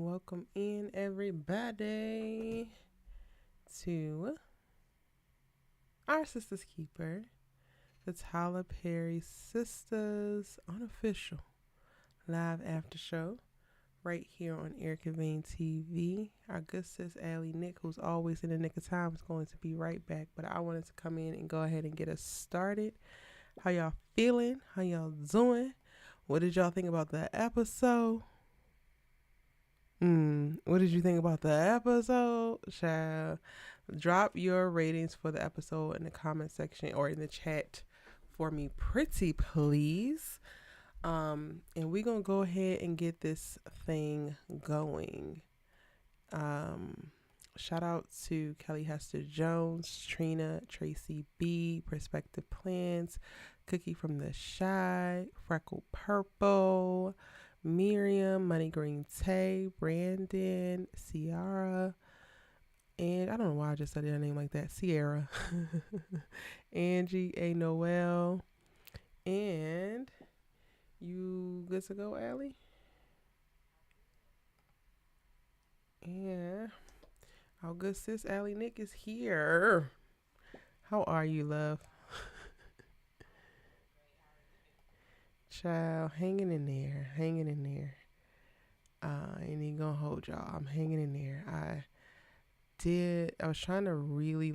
Welcome in, everybody, to our Sistas Keeper, the Tyler Perry Sistas unofficial live after show right here on Erica Vane TV. Our good sis Allie Nick, who's always in the nick of time, is going to be right back, but I wanted to come in and go ahead and get us started. How y'all feeling? How y'all doing? What did y'all think about the episode? What did you think about the episode? Child, drop your ratings for the episode in the comment section or in the chat for me, pretty please. And we're gonna go ahead and get this thing going. Shout out to Kelly Hester Jones, Trina, Tracy B, Perspective Plans, Cookie from the Shy, Freckle Purple, Miriam, Money Green Tay, Brandon, Ciara, and I don't know why I just said her name like that, Sierra, Angie, A. Noel, and you good to go, Allie? Yeah, our good sis Allie Nick is here. How are you, love? Child, hanging in there, hanging in there. Ain't even gonna hold y'all. I'm hanging in there. I was trying to really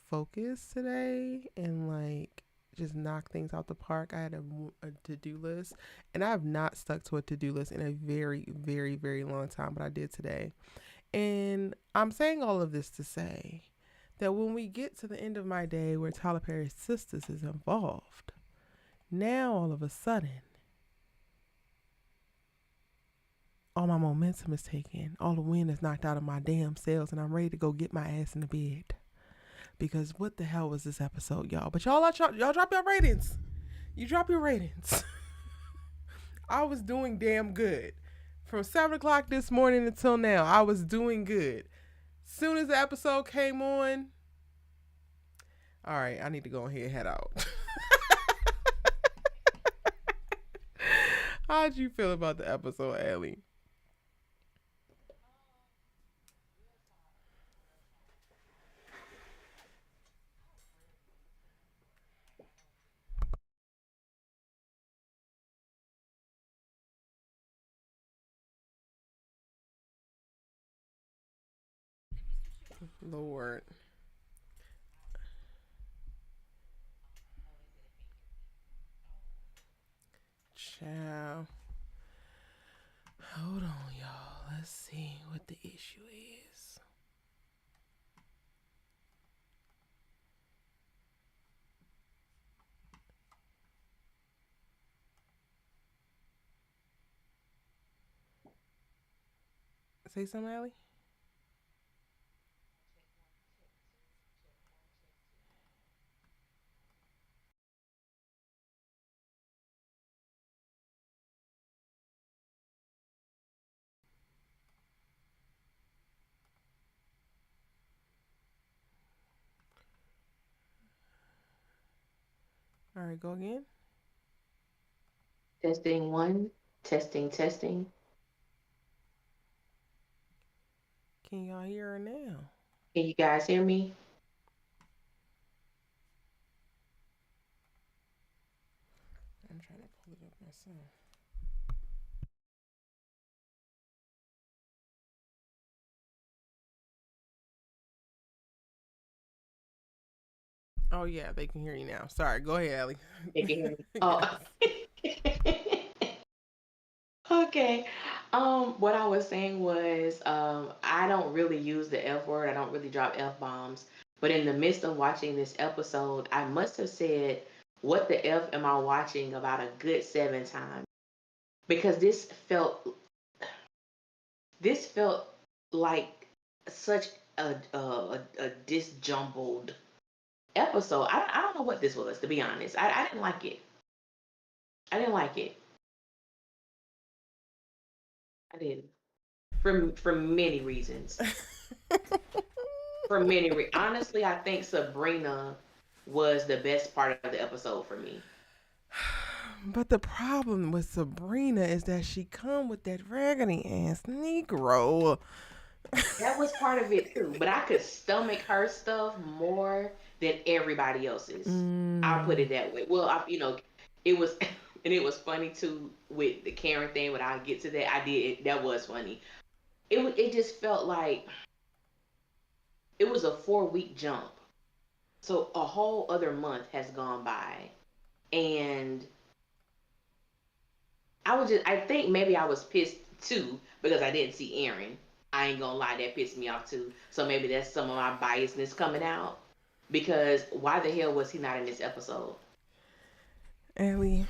focus today and just knock things out the park. I had a to-do list, and I have not stuck to a to-do list in a very, very, very long time, but I did today. And I'm saying all of this to say that when we get to the end of my day where Tyler Perry's Sistas is involved, now all of a sudden, all my momentum is taken. All the wind is knocked out of my damn sails, and I'm ready to go get my ass in the bed. Because what the hell was this episode, y'all? But y'all drop your ratings. You drop your ratings. I was doing damn good. From 7 o'clock this morning until now, I was doing good. Soon as the episode came on, all right, I need to go ahead and head out. How'd you feel about the episode, Allie? Lord. Ciao. Hold on, y'all. Let's see what the issue is. Say something, Allie? All right, go again. Testing one, testing. Can y'all hear her now? Can you guys hear me? I'm trying to pull it up myself. Oh, yeah, they can hear you now. Sorry, go ahead, Allie. They can hear me. Yes. Okay. What I was saying was, I don't really use the F word. I don't really drop F bombs. But in the midst of watching this episode, I must have said, "What the F am I watching?" about a good 7 times because this felt like such a disjumbled episode. I don't know what this was, to be honest. I didn't like it. I didn't like it. I didn't. For many reasons. Honestly, I think Sabrina was the best part of the episode for me. But the problem with Sabrina is that she come with that raggedy ass Negro. That was part of it too. But I could stomach her stuff more than everybody else's. I'll put Mm. it that way. Well, it was, and it was funny too with the Karen thing. But I'll get to that. I did. That was funny. It just felt like it was a 4 week jump. So a whole other month has gone by, and I think maybe I was pissed too because I didn't see Aaron. I ain't gonna lie, that pissed me off too. So maybe that's some of my biasness coming out. Because why the hell was he not in this episode? Ellie,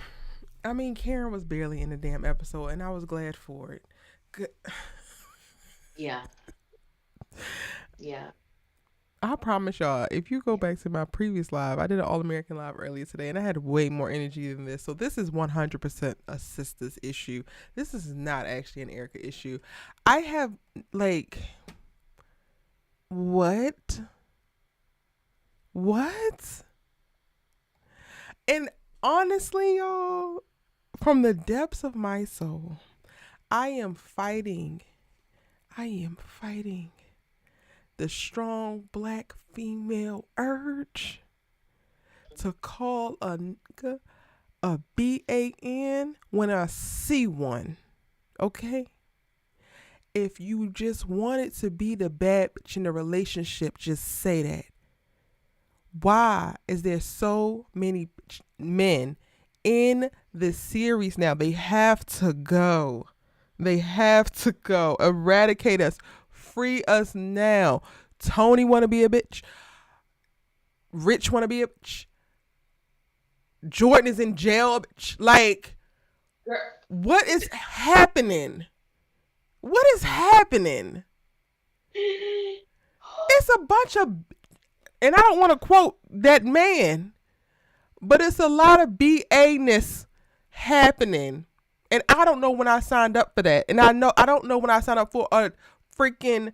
I mean, Karen was barely in the damn episode, and I was glad for it. Good. Yeah, yeah. I promise y'all, if you go back to my previous live, I did an All American live earlier today, and I had way more energy than this. So this is 100% a Sistas issue. This is not actually an Erica issue. I have like what? What? And honestly, y'all, from the depths of my soul, I am fighting. I am fighting the strong black female urge to call a nigga a BAN when I see one. Okay? If you just wanted to be the bad bitch in the relationship, just say that. Why is there so many men in the series now? They have to go. They have to go. Eradicate us. Free us now. Tony want to be a bitch. Rich want to be a bitch. Jordan is in jail. Bitch. Like, Girl. what is happening? What is happening? It's a bunch of, and I don't want to quote that man, but it's a lot of BA-ness happening. And I don't know when I signed up for that. And I don't know when I signed up for a freaking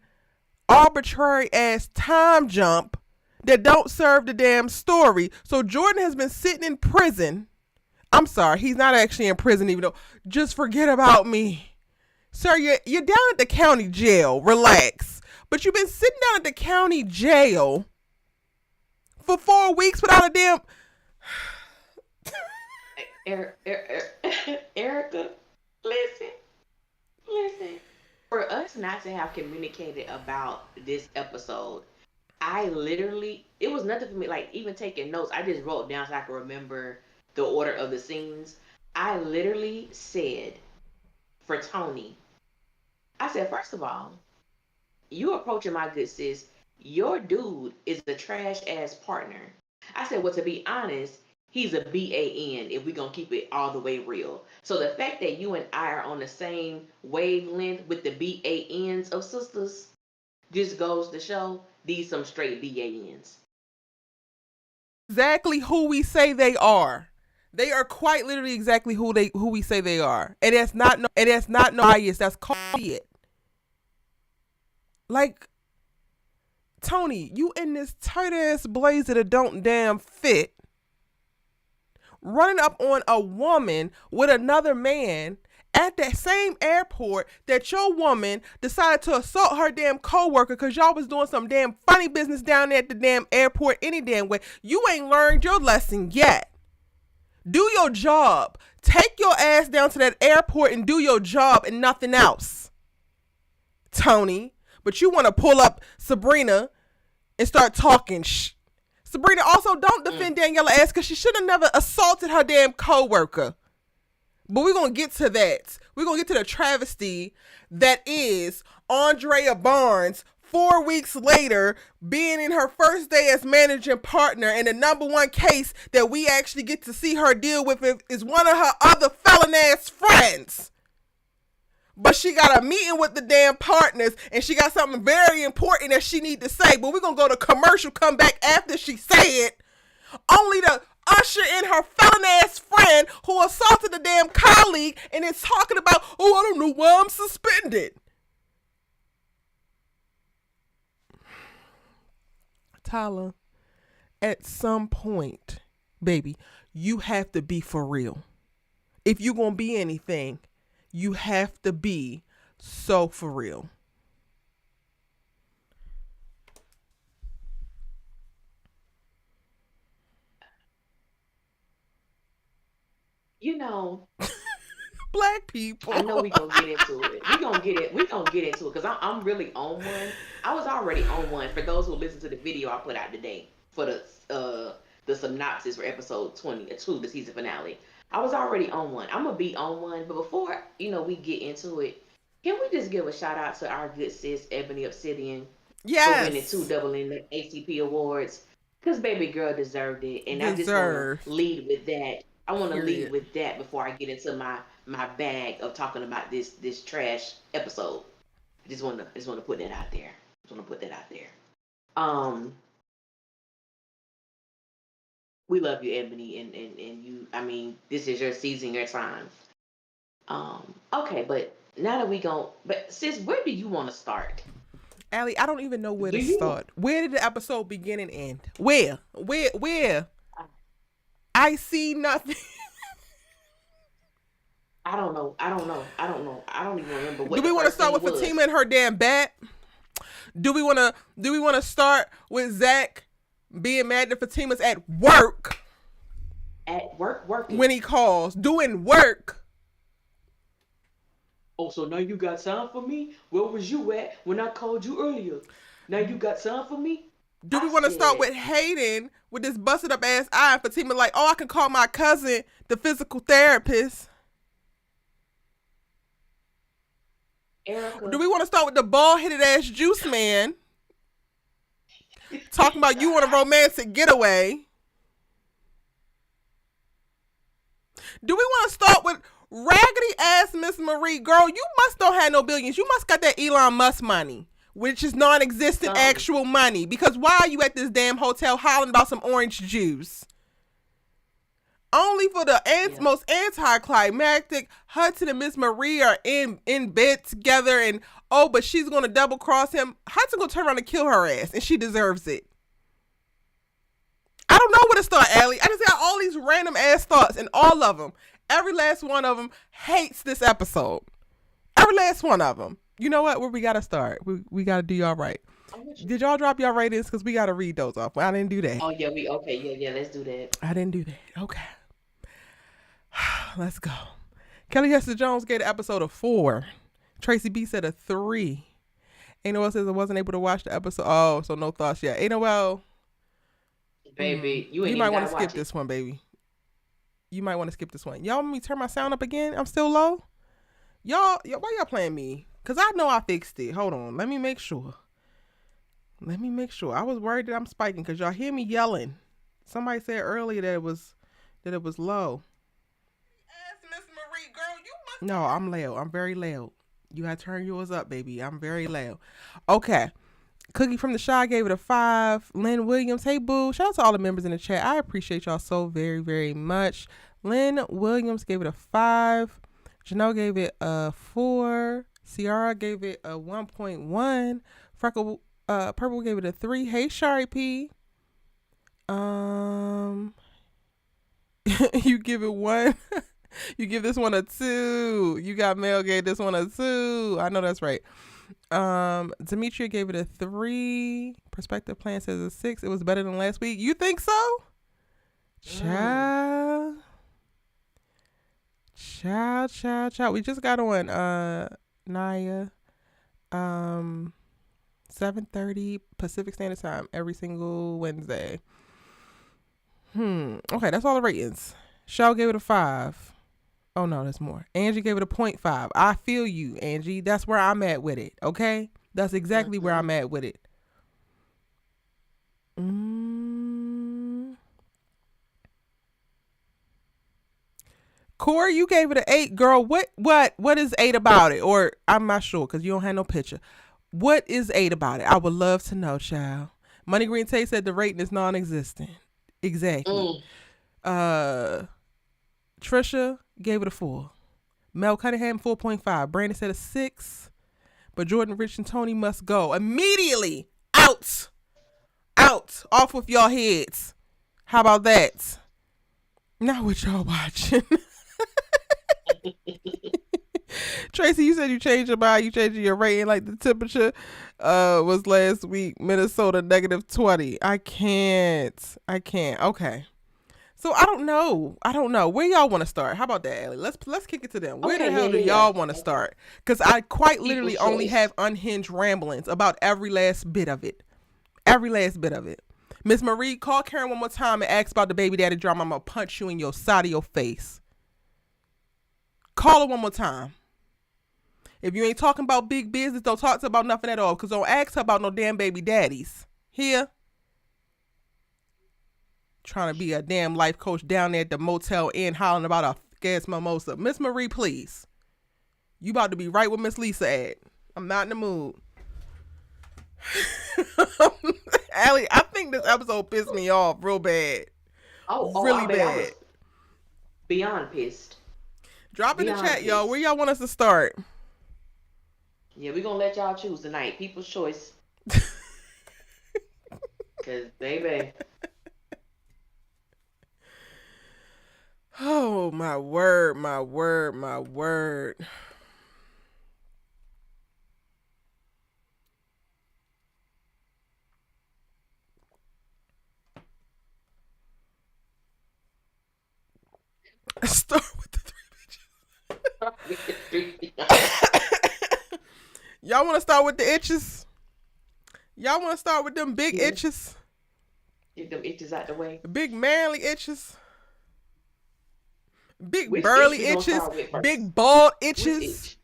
arbitrary ass time jump that don't serve the damn story. So Jordan has been sitting in prison. I'm sorry, he's not actually in prison, even though, just forget about me. Sir, you're down at the county jail. Relax. But you've been sitting down at the county jail for 4 weeks without a damn. Erica, listen, listen. For us not to have communicated about this episode, I literally, it was nothing for me. Like, even taking notes, I just wrote down so I could remember the order of the scenes. I literally said for Tony, I said, first of all, you approaching my good sis, your dude is a trash ass partner. I said, well, to be honest, he's a BAN if we're going to keep it all the way real. So the fact that you and I are on the same wavelength with the BANs of sisters just goes to show these some straight BANs. Exactly who we say they are. They are quite literally exactly who we say they are. And that's not no bias. That's called it. Like, Tony, you in this tight ass blazer that don't damn fit, running up on a woman with another man at that same airport that your woman decided to assault her damn coworker because y'all was doing some damn funny business down there at the damn airport any damn way. You ain't learned your lesson yet. Do your job. Take your ass down to that airport and do your job and nothing else, Tony. But you want to pull up Sabrina and start talking Sabrina, also don't defend Daniela ass because she should have never assaulted her damn coworker. But we're going to get to that. We're going to get to the travesty that is Andrea Barnes 4 weeks later being in her first day as managing partner, and the number one case that we actually get to see her deal with is one of her other felon ass friends. But she got a meeting with the damn partners and she got something very important that she need to say. But we're going to go to commercial, come back after she say it, only to usher in her felon ass friend who assaulted the damn colleague and is talking about, oh, I don't know why I'm suspended. Tyler, at some point, baby, you have to be for real. If you're going to be anything, you have to be so for real. You know, Black I people. know we gonna get into it. We gonna get it. We gonna get into it because I'm really on one. I was already on one. For those who listen to the video I put out today for the synopsis for episode 22, the season finale, I was already on one. I'm gonna be on one. But before we get into it, can we just give a shout out to our good sis Ebony Obsidian for winning two Yes. doubling the ACP awards? Because baby girl deserved it, and I just want to Deserved. lead with that. I want to lead Period. with that before I get into my bag of talking about this trash episode. I just want to put that out there. Just want to put that out there. Um, we love you, Ebony, and you. I mean, this is your season, your time. Okay, but now that we go, but sis, where do you want to start? Allie, I don't even know where Do to you? start. Where did the episode begin and end? Where? Where? I see nothing. I don't know. I don't know. I don't know. I don't even remember Do what the we want to first start thing with was. Fatima and her damn bat? Do we want to start with Zach being mad that Fatima's at work At work, working. when he calls, doing work? Oh, so now you got time for me? Where was you at when I called you earlier? Now you got time for me? Do we I want to start said, with Hayden with this busted up ass eye and Fatima like, oh, I can call my cousin the physical therapist? Do Erica. we want to start with the bald headed ass juice man talking about you on a romantic getaway? Do we want to start with raggedy ass Miss Marie? Girl, you must don't have no billions. You must got that Elon Musk money, which is non-existent Something. actual money. Because why are you at this damn hotel hollering about some orange juice? Only for the Yeah. most anticlimactic. Hudson and Miss Marie are in bed together, and oh, but she's gonna double cross him. Hudson gonna turn around and kill her ass, and she deserves it. I don't know where to start, Allie. I just got all these random ass thoughts, and all of them, every last one of them, hates this episode. Every last one of them. You know what? Where we gotta start? We gotta do y'all right. I'm with you. Did y'all drop y'all ratings? Because we gotta read those off. Well, I didn't do that. Oh yeah, we okay. Yeah, yeah. Let's do that. I didn't do that. Okay. Let's go. Kelly Hester Jones gave the episode a 4. Tracy B said a 3. Ain't Noel says I wasn't able to watch the episode. Oh, so no thoughts yet. Ain't Noel. Baby, you You ain't might even want gotta to skip watch it. this one, baby. You might want to skip this one. Y'all want me to turn my sound up again? I'm still low. Y'all, why y'all playing me? Cause I know I fixed it. Hold on. Let me make sure. I was worried that I'm spiking because y'all hear me yelling. Somebody said earlier that it was low. Ask Miss Marie, girl, you must. No, I'm loud. I'm very loud. You gotta turn yours up, baby. I'm very loud. Okay. Cookie from the Shy gave it a 5. Lynn Williams, hey boo. Shout out to all the members in the chat. I appreciate y'all so very, very much. Lynn Williams gave it a 5. Janelle gave it a 4. Ciara gave it a 1.1. Freckle Purple gave it a 3. Hey Shari P. You give it 1. You give this one a 2. You got Mel gave this one a 2. I know that's right. Demetria gave it a 3. Perspective Plan says a 6. It was better than last week. You think so? Child. We just got on Naya. 7:30 Pacific Standard Time every single Wednesday. Okay, that's all the ratings. Shell gave it a 5. Oh no, there's more. Angie gave it a 0.5. I feel you, Angie. That's where I'm at with it. Okay? That's exactly where I'm at with it. Corey, you gave it an 8, girl. What is 8 about it? Or I'm not sure because you don't have no picture. What is 8 about it? I would love to know, child. Money Green Tate said the rating is non-existent. Exactly. Trisha gave it a 4. Mel Cunningham 4.5. Brandon said a 6. But Jordan, Rich, and Tony must go immediately. Out. Off with y'all heads. How about that? Now what y'all watching? Tracy, you said you changed your mind. You changed your rating. Like the temperature was last week. Minnesota -20. I can't. Okay. So I don't know. Where y'all want to start? How about that, Allie? Let's kick it to them. Where the Okay, yeah, hell do yeah, yeah. y'all want to start? Because I quite People's literally only choice. have unhinged ramblings about every last bit of it. Every last bit of it. Miss Marie, call Karen one more time and ask about the baby daddy drama. I'm gonna punch you in your side of your face. Call her one more time. If you ain't talking about big business, don't talk to her about nothing at all. Because don't ask her about no damn baby daddies. Here. Trying to be a damn life coach down there at the Motel Inn hollering about a gas mimosa. Miss Marie, please. You about to be right where Miss Lisa at. I'm not in the mood. Allie, I think this episode pissed me off real bad. I Really bet I bad. was beyond pissed. Drop in the Beyond chat, y'all. Where pissed. y'all want us to start? Yeah, we're gonna let y'all choose tonight. People's choice. Cause baby. Oh, my word, my word, my word. Start with the three bitches. Y'all want to start with the itches? Y'all want to start with them big itches? Get them itches out the way. Big manly itches? Big Which itch burly we gonna itches? start with first? Big bald Which itches? itch?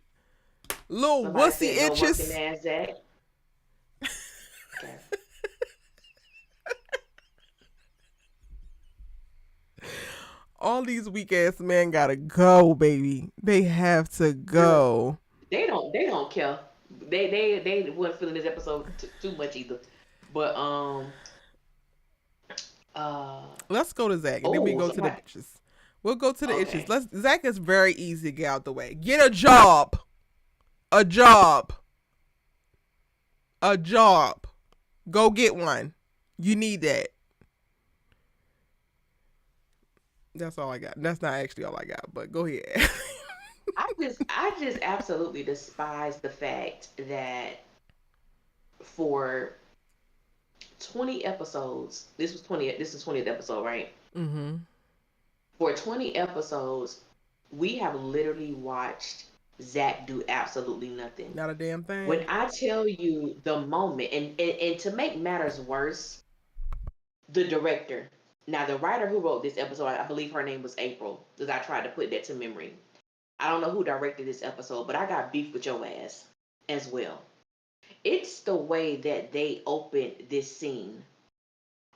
Little Somebody wussy said no working itches? Nasdaq. Okay. All these weak ass men gotta go, baby. They have to Girl, go. they don't care. They wasn't feeling this episode too much either. But uh Let's go to Zach and then we go to the somebody. bitches. We'll go to the itches. Okay. Zach is very easy to get out the way. Get a job. A job. A job. Go get one. You need that. That's all I got. That's not actually all I got, but go ahead. I just absolutely despise the fact that for 20 episodes, this is 20th episode, right? Mm-hmm. For 20 episodes, we have literally watched Zach do absolutely nothing. Not a damn When thing. I tell you the moment, and to make matters worse, the director. Now, the writer who wrote this episode, I believe her name was April, because I tried to put that to memory. I don't know who directed this episode, but I got beef with your ass as well. It's the way that they opened this scene.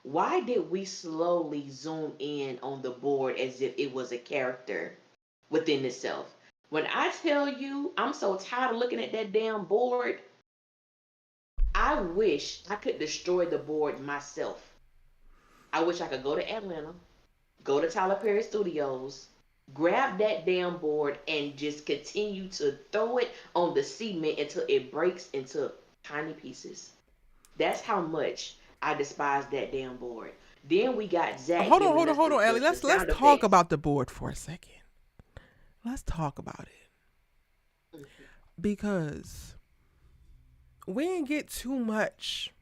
Why did we slowly zoom in on the board as if it was a character within itself? When I tell you I'm so tired of looking at that damn board, I wish I could destroy the board myself. I wish I could go to Atlanta, go to Tyler Perry Studios, grab that damn board, and just continue to throw it on the cement until it breaks into tiny pieces. That's how much I despise that damn board. Then we got Zach Hold on, giving hold on, us hold on, Ellie. the Let's sound talk effects. about the board for a second. Let's talk about it. Because we didn't get too much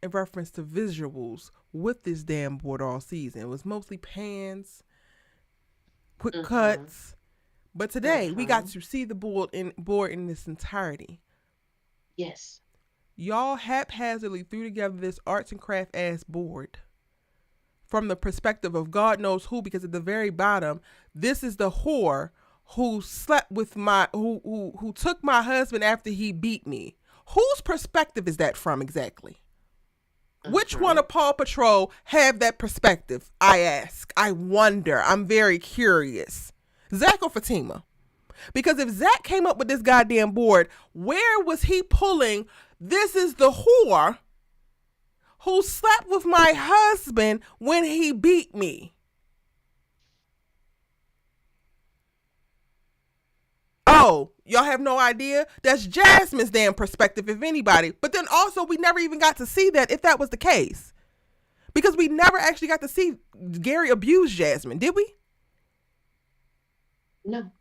in reference to visuals with this damn board all season. It was mostly pans, quick cuts. But today we got to see the board in this entirety. Yes. Y'all haphazardly threw together this arts and craft ass board from the perspective of God knows who, because at the very bottom, this is the whore who slept with who took my husband after he beat me. Whose perspective is that from exactly? Which one of Paw Patrol have that perspective? I ask. I wonder. I'm very curious. Zach or Fatima? Because if Zach came up with this goddamn board, where was he pulling, this is the whore who slept with my husband when he beat me? Oh, y'all have no idea? That's Jasmine's damn perspective, if anybody. But then also, we never even got to see that if that was the case. Because we never actually got to see Gary abuse Jasmine, did we? No.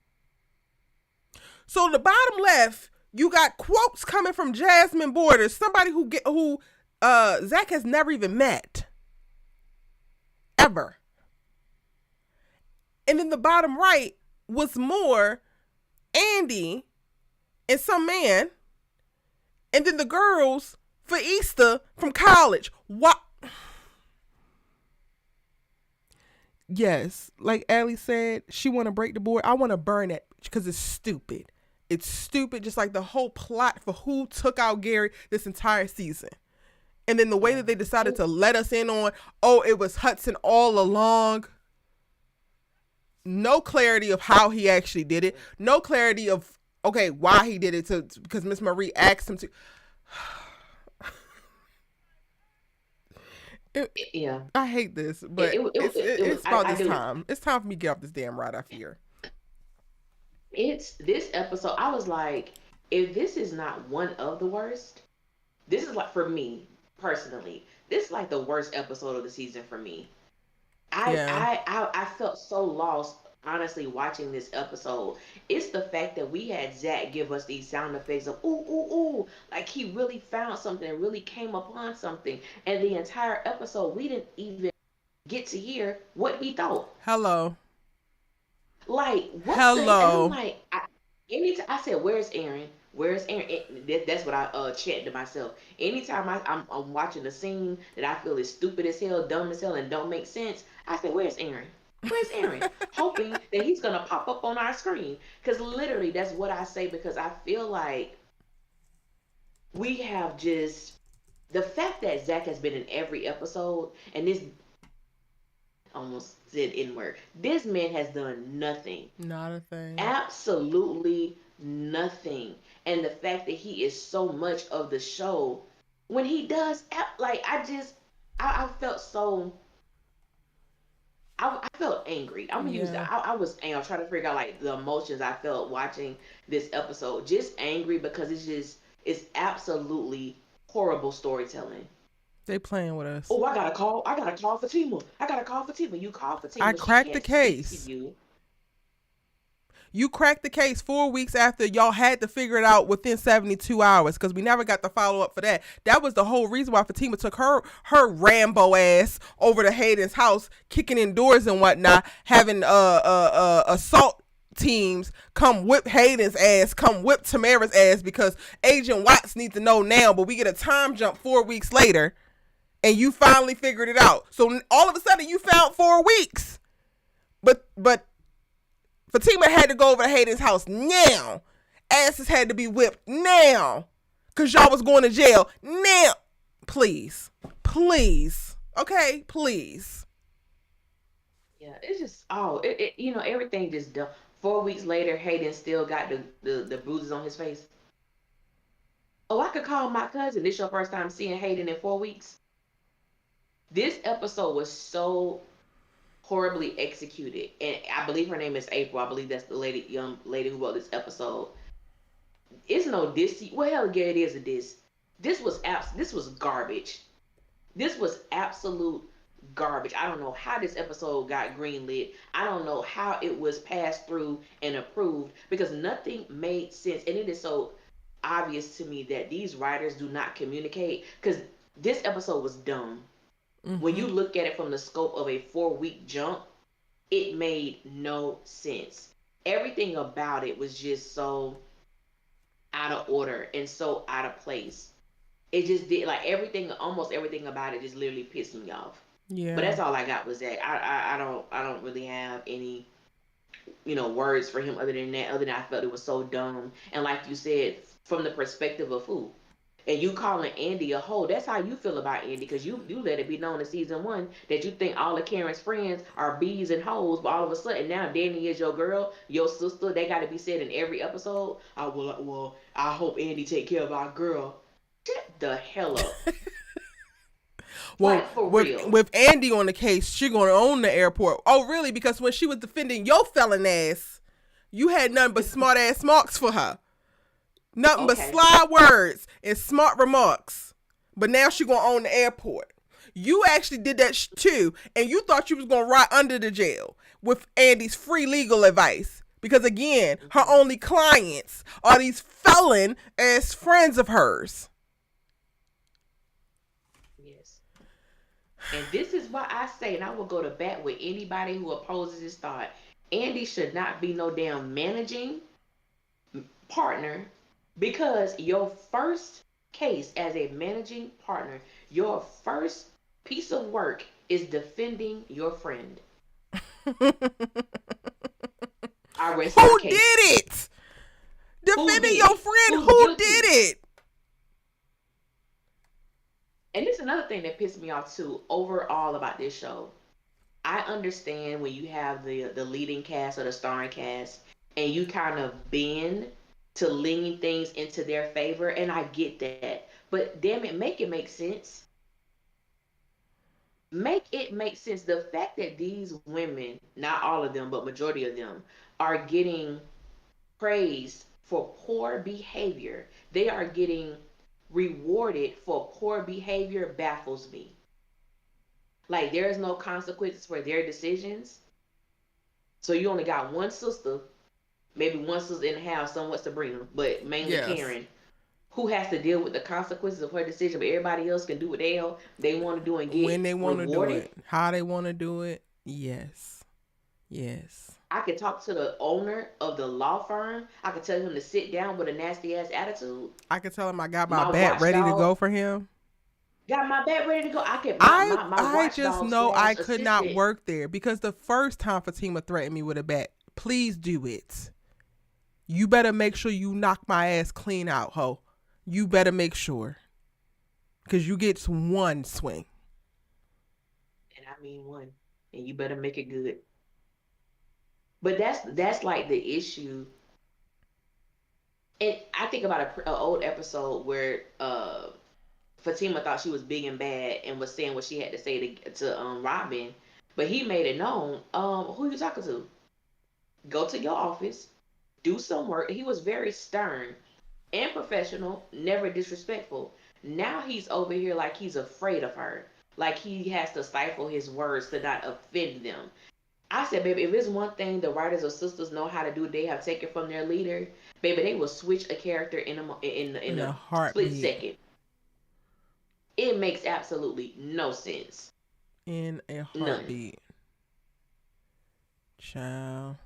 So the bottom left, you got quotes coming from Jasmine Borders, somebody who Zach has never even met. Ever. And then the bottom right was more Andy and some man. And then the girls for Easter from college. What? Yes, like Allie said, she want to break the board. I want to burn it because it's stupid. It's stupid, just like the whole plot for who took out Gary this entire season. And then the way that they decided to let us in on, oh, it was Hudson all along. No clarity of how he actually did it. No clarity of, okay, why he did it, because Miss Marie asked him to. Yeah. I hate this, but it's about this time. It's time for me to get off this damn ride, I fear. It's this episode. I was like, if this is not one of the worst, this is like, for me personally, this is like the worst episode of the season for me. I felt so lost, honestly, watching this episode. It's the fact that we had Zach give us these sound effects of ooh ooh ooh, like he really found something, really came upon something, and the entire episode we didn't even get to hear what he thought. Hello. Like what? Hello. And I'm like, anytime I said, "Where's Aaron? Where's Aaron?" That's what I chanted to myself. Anytime I'm watching a scene that I feel is stupid as hell, dumb as hell, and don't make sense, I say, "Where's Aaron? Where's Aaron?" Hoping that he's gonna pop up on our screen. Because literally, that's what I say. Because I feel like we have just the fact that Zach has been in every episode, and this almost said N word. This man has done nothing. Not a thing. Absolutely nothing. And the fact that he is so much of the show, when he does, like, I felt so, I felt angry. I'm gonna use that. I was angry. I was trying to figure out like the emotions I felt watching this episode. Just angry because it's absolutely horrible storytelling. They playing with us. Oh, I gotta call Fatima. You call Fatima. I cracked the case. You cracked the case 4 weeks after y'all had to figure it out within 72 hours because we never got the follow up for that. That was the whole reason why Fatima took her Rambo ass over to Hayden's house, kicking in doors and whatnot, having assault teams come whip Hayden's ass, come whip Tamara's ass because Agent Watts needs to know now, but we get a time jump 4 weeks later and you finally figured it out. So all of a sudden you found 4 weeks. But Fatima had to go over to Hayden's house now. Asses had to be whipped now. Because y'all was going to jail now. Please. Okay, please. Yeah, it's just, everything just done. 4 weeks later, Hayden still got the bruises on his face. Oh, I could call my cousin. This your first time seeing Hayden in 4 weeks? This episode was so horribly executed, and I believe her name is April. I believe that's the young lady who wrote this episode. It's no diss. Well, hell, yeah, it is a diss. This was garbage. This was absolute garbage. I don't know how this episode got greenlit. I don't know how it was passed through and approved because nothing made sense, and it is so obvious to me that these writers do not communicate because this episode was dumb. Mm-hmm. When you look at it from the scope of a 4-week jump, it made no sense. Everything about it was just so out of order and so out of place. It just did, like, almost everything about it just literally pissed me off. Yeah. But that's all I got was that. I don't really have any, words for him other than I felt it was so dumb. And like you said, from the perspective of who? And you calling Andy a hoe, that's how you feel about Andy, because you let it be known in season 1 that you think all of Karen's friends are bees and hoes, but all of a sudden now Danny is your girl, your sister. They got to be said in every episode. Well, I hope Andy take care of our girl. Shut the hell up. Well, like, for real. With Andy on the case, she gonna own the airport. Oh, really? Because when she was defending your felon ass, you had nothing but smart ass marks for her. Nothing but sly words and smart remarks. But now she gonna own the airport. You actually did that too, and you thought you was gonna ride under the jail with Andy's free legal advice. Because again, her only clients are these felon as friends of hers. Yes. And this is why I say, and I will go to bat with anybody who opposes this thought. Andy should not be no damn managing partner, because your first case as a managing partner, your first piece of work is defending your friend. Who I rest my did case. it? Who Defending did your it? friend, Who's who did guilty? it? And it's another thing that pissed me off too, overall about this show. I understand when you have the leading cast or the starring cast, and you kind of bend to lean things into their favor, and I get that. But damn it, make it make sense. Make it make sense. The fact that these women, not all of them, but majority of them, are getting praised for poor behavior, they are getting rewarded for poor behavior, baffles me. Like, there is no consequences for their decisions. So you only got one sister, maybe one sister in the house, somewhat Sabrina, but mainly Yes. Karen, who has to deal with the consequences of her decision, but everybody else can do what the hell they want to do and When get they want to do rewarded. it, how they want to do it. Yes. Yes. I could talk to the owner of the law firm. I could tell him to sit down with a nasty ass attitude. I could tell him I got my My bat ready to watchdog go for him. got my back ready to go. I could I my I just watchdog know I slash could not assistant. work there because the first time Fatima threatened me with a bat, please do it. You better make sure you knock my ass clean out, ho. You better make sure. Because you get one swing. And I mean one. And you better make it good. But that's like the issue. And I think about a old episode where Fatima thought she was big and bad and was saying what she had to say to Robin, but he made it known. Who you talking to? Go to your office, do some work. He was very stern and professional, never disrespectful. Now he's over here like he's afraid of her, like he has to stifle his words to not offend them. I said, baby, if it's one thing the writers or sisters know how to do, they have taken from their leader, baby, they will switch a character in In a a split heartbeat. second. It makes absolutely no sense. In a None. heartbeat. Child.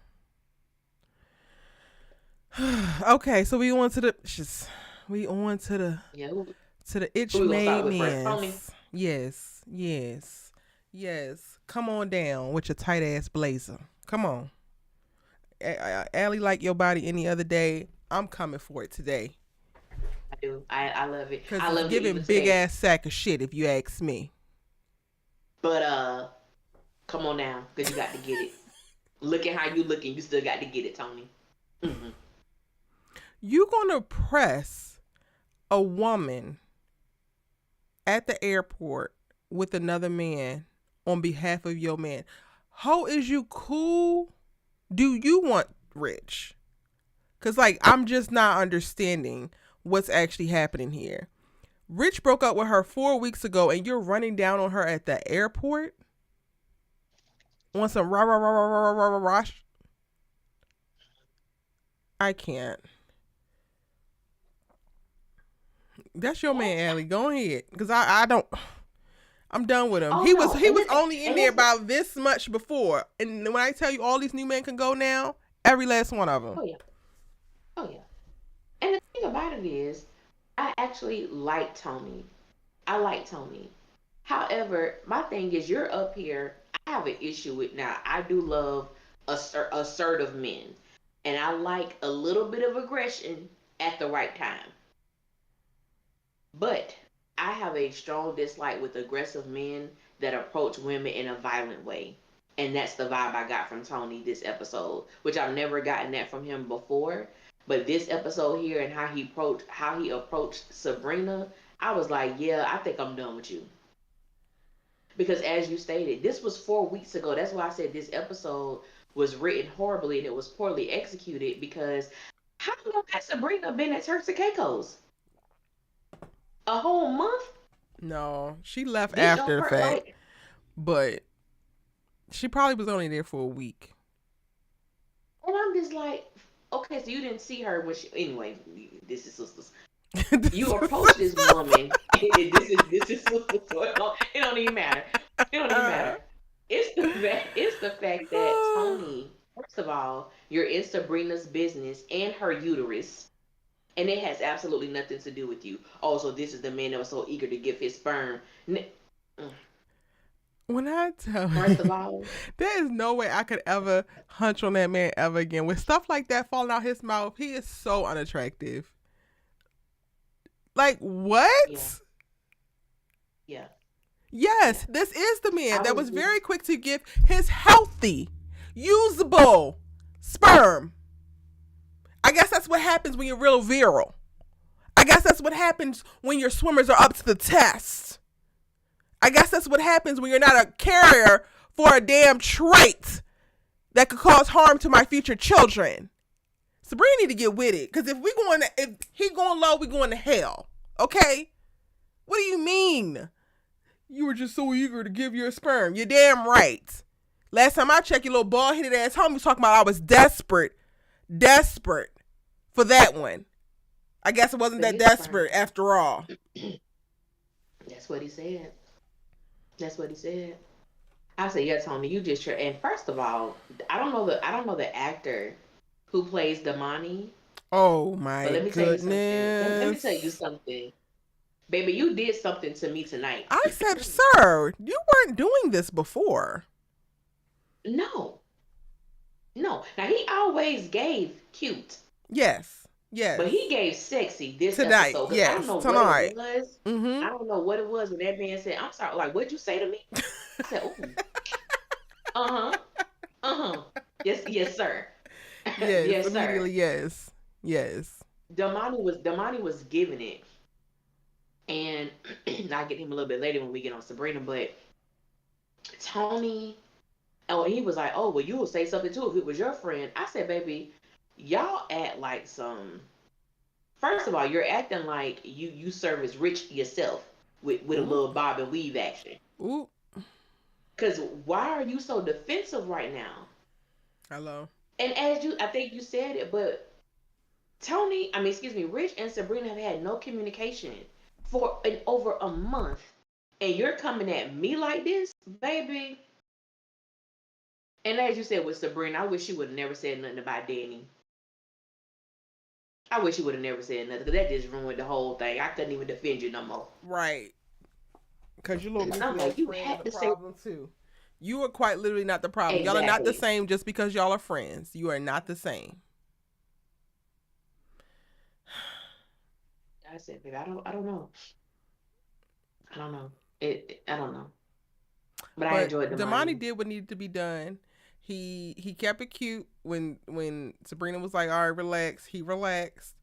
Okay, so we on to the Yeah, to the itch who we gonna made start with first? Tony. men's. Yes, yes, yes. Come on down with your tight ass blazer. Come on. Allie like your body any other day. I'm coming for it today. I do. I love it. Cause I it's love that you giving even big said, ass sack of shit if you ask me. but come on now, cause you got to get it. Looking how you looking, you still got to get it, Tony. Hmm. You gonna press a woman at the airport with another man on behalf of your man? How is you cool? Do you want Rich? Cause like I'm just not understanding what's actually happening here. Rich broke up with her 4 weeks ago, and you're running down on her at the airport on some rah rah rah rah rah rah rah rah. I can't. That's your man, Allie. Go ahead, cause I don't. I'm done with him. Oh He was no, he was only in there about this much before, and when I tell you all these new men can go now, every last one of them. oh yeah, oh yeah. And the thing about it is, I actually like Tony. I like Tony. However, my thing is, you're up here. I have an issue with now. I do love assertive men, and I like a little bit of aggression at the right time. But I have a strong dislike with aggressive men that approach women in a violent way. And that's the vibe I got from Tony this episode, which I've never gotten that from him before. But this episode here and how he approached Sabrina, I was like, yeah, I think I'm done with you. Because as you stated, this was 4 weeks ago. That's why I said this episode was written horribly and it was poorly executed. Because how long has Sabrina been at Turks and Caicos? A whole month? No, she left This your after the first fact, like, but she probably was only there for a week. and I'm just like, okay, so you didn't see her when she, anyway, this is sisters. This You is approach this woman, this is sisters, so it don't even matter. It don't even matter. It's the fact that Tony, first of all, you're in Sabrina's business and her uterus, and it has absolutely nothing to do with you. Oh, so this is the man that was so eager to give his sperm. Mm. when I tell First you, of all, there is no way I could ever hunch on that man ever again. With stuff like that falling out his mouth, he is so unattractive. Like, yeah, what? yeah, yeah. Yes, this is the man I that was was just, very quick to give his healthy, usable sperm. I guess that's what happens when you're real virile. I guess that's what happens when your swimmers are up to the test. I guess that's what happens when you're not a carrier for a damn trait that could cause harm to my future children. Sabrina need to get with it, because if he going low, we going to hell. Okay? What do you mean? You were just so eager to give your sperm. You're damn right. Last time I checked, your little bald headed ass homie was talking about I was desperate for that one. I guess it wasn't for that his sperm. desperate after all. That's what he said. That's what he said. I said, yeah, Tony, you just and first of all, I don't know the actor who plays Damani, Oh but my let me tell you something. Let me tell you goodness. something. Baby, you did something to me tonight. I said, sir, you weren't doing this before. No. No. Now he always gave cute, Yes. but Yes. he gave sexy this Tonight. episode because I don't Yes. know what it Tonight. was. Mm-hmm. I don't know what it was when that man said, I'm sorry, like, what'd you say to me? I said, oh, uh-huh. Uh-huh. Yes, yes, sir. Yes. Yes, sir. Immediately. Yes. Yes. Damani was giving it. And I'll get him a little bit later when we get on Sabrina, but Tony, oh, he was like, oh, well, you would say something too if it was your friend. I said, baby, y'all act like some. First of all, you're acting like you service Rich yourself with a Ooh. little bob and weave action. Ooh. Cause why are you so defensive right now? Hello. And I think you said it, but excuse me, Rich and Sabrina have had no communication for over a month, and you're coming at me like this, baby. And as you said with Sabrina, I wish she would have never said nothing about Danny. I wish she would have never said nothing because that just ruined the whole thing. I couldn't even defend you no more. Right. Because your little And I'm goofy ass like, you friend are had the to say problem too. You are quite literally not the problem. Y'all are not the exactly. same just because y'all are friends. You are not the same. I said, baby, I don't know. I don't know. I don't know. But I But enjoyed the Damani money. did what needed to be done. He kept it cute when Sabrina was like, "All right, relax." He relaxed.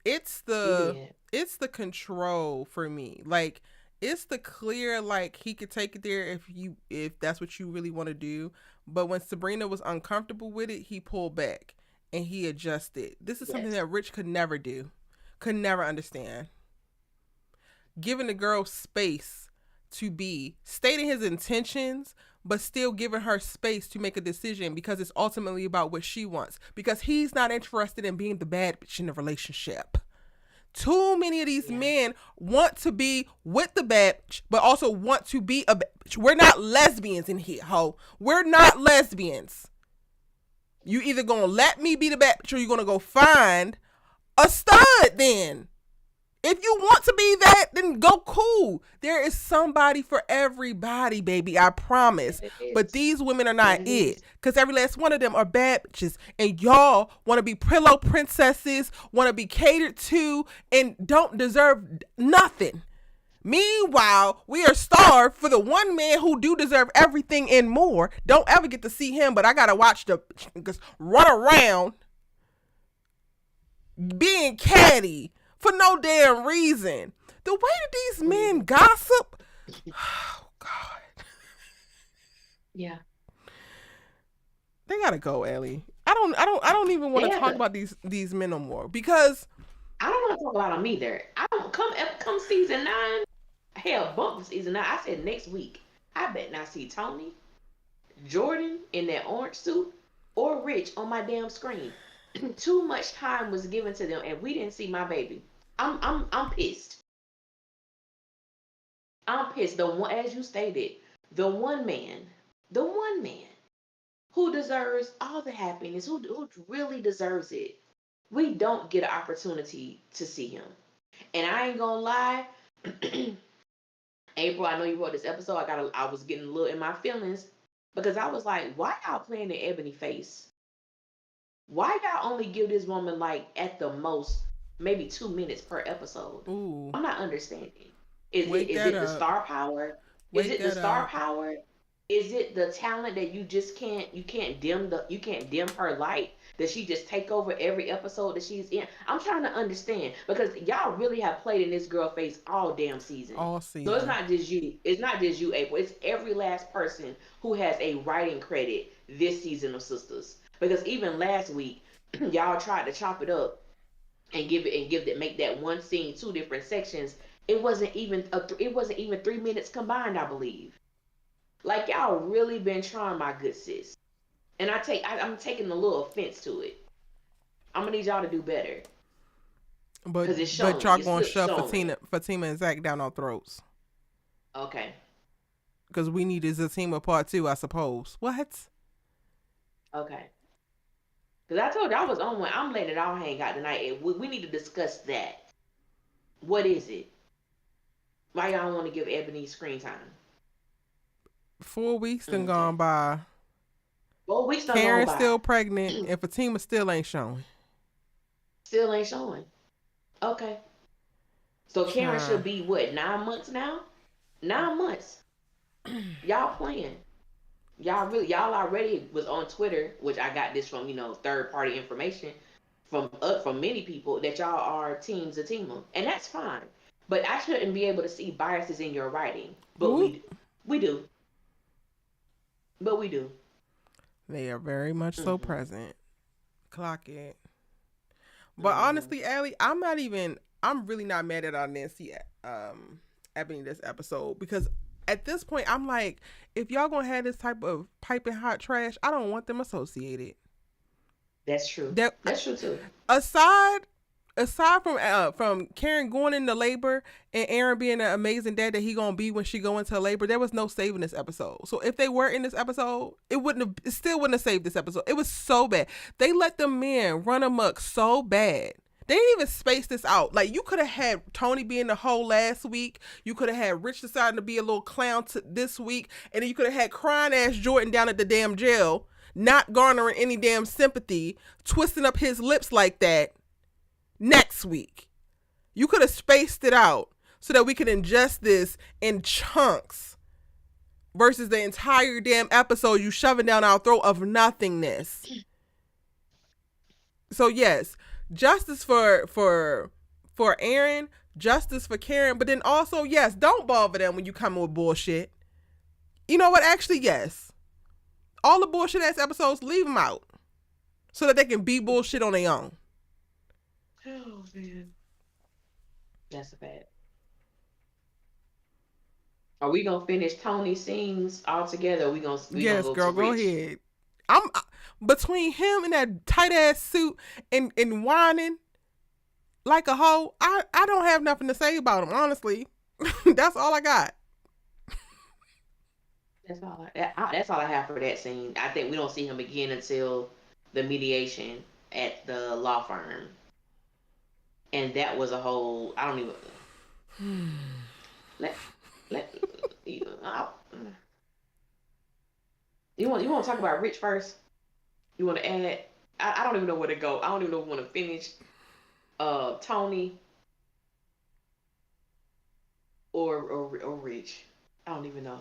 It's He the did. it's the control for me. Like, it's the clear, like, he could take it there if that's what you really want to do. But when Sabrina was uncomfortable with it, he pulled back and he adjusted. This is something Yes. that Rich could never do. Could never understand. Giving the girl space to be stating his intentions, but still giving her space to make a decision because it's ultimately about what she wants, because he's not interested in being the bad bitch in the relationship. Too many of these Yeah. men want to be with the bad bitch, but also want to be a bad bitch. We're not lesbians in here, ho. We're not lesbians. You either gonna let me be the bad bitch or you're gonna go find a stud then. If you want to be that, then go cool. There is somebody for everybody, baby. I promise. Yes, it But is. these women are Yes, not it it. is. Because every last one of them are bad bitches. And y'all want to be pillow princesses, want to be catered to, and don't deserve nothing. Meanwhile, we are starved for the one man who do deserve everything and more. Don't ever get to see him, but I got to watch the niggas run around being catty for no damn reason. The way that these What do you men mean? gossip, oh God, Yeah. they gotta go, Ellie. I don't even want They to have talk to. about these men no more because I don't want to talk about them either. I don't come season 9. Hell, bump season 9. I said next week. I bet not see Tony, Jordan in that orange suit, or Rich on my damn screen. Too much time was given to them, and we didn't see my baby. I'm pissed. I'm pissed. The one, as you stated, the one man, the one man who deserves all the happiness, who really deserves it. We don't get an opportunity to see him. And I ain't gonna lie, April, I know you wrote this episode. I was getting a little in my feelings because I was like, why y'all playing the ebony face? Why y'all only give this woman like at the most maybe 2 minutes per episode? Ooh, I'm not understanding. Is it wake is that it the up. star power? Is Wake it the that star up. power? Is it the talent that you can't dim her light, that she just take over every episode that she's in? I'm trying to understand because y'all really have played in this girl face all damn season. All So it's season. not just you. It's not just you, April. It's every last person who has a writing credit this season of Sisters. Because even last week, y'all tried to chop it up and give it make that one scene two different sections. It wasn't even 3 minutes combined, I believe. Like y'all really been trying, my good sis. And I'm taking a little offense to it. I'm gonna need y'all to do better But because it's but showing. y'all Your gonna slip's shove showing. Fatima and Zach down our throats. Okay, Because we needed Zatima part 2, I suppose. What? okay. Because I told you I was on one. I'm letting it all hang out tonight. And we need to discuss that. What is it? Why y'all want to give Ebony screen time? 4 weeks done gone Okay. by. 4 weeks done gone Karen's by. still pregnant and Fatima still ain't showing. Still ain't showing. Okay. So Karen should Child. be what, 9 months now? 9 months. Y'all playing. Y'all already was on Twitter, which I got this from, third party information from many people that y'all are Team Zatima. And that's fine. But I shouldn't be able to see biases in your writing. But Oop. we do. But we do. They are very much so Mhm. present. Clock it. But Mhm. honestly, Allie, I'm really not mad at our Nancy Ebony this episode because at this point, I'm like, if y'all gonna have this type of piping hot trash, I don't want them associated. That's true. That That's true too. aside aside from Karen going into labor and Aaron being an amazing dad that he gonna be when she go into labor, there was no saving this episode. So if they were in this episode, it still wouldn't have saved this episode. It was so bad. They let the men run amok so bad. They didn't even space this out. Like you could have had Tony being the whole last week. You could have had Rich deciding to be a little clown this week, and then you could have had crying ass Jordan down at the damn jail, not garnering any damn sympathy, twisting up his lips like that next week. You could have spaced it out so that we could ingest this in chunks versus the entire damn episode you shoving down our throat of nothingness. So yes, justice for Aaron, justice for Karen, but then also yes, don't bother them when you come with bullshit. You know what? Actually, yes. All the bullshit ass episodes, leave them out so that they can be bullshit on their own. Oh man. That's a bad. Are we gonna finish Tony scenes all together? Or we gonna Yes, go to girl, go Rich? ahead. I'm between him and that tight ass suit and whining like a hoe. I don't have nothing to say about him, honestly. That's all I got. That's all I have for that scene. I think we don't see him again until the mediation at the law firm, and that was a whole. I don't even let let you. You want to talk about Rich first? You want to add? I don't even know where to go. I don't even know if we want to finish Tony or Rich. I don't even know.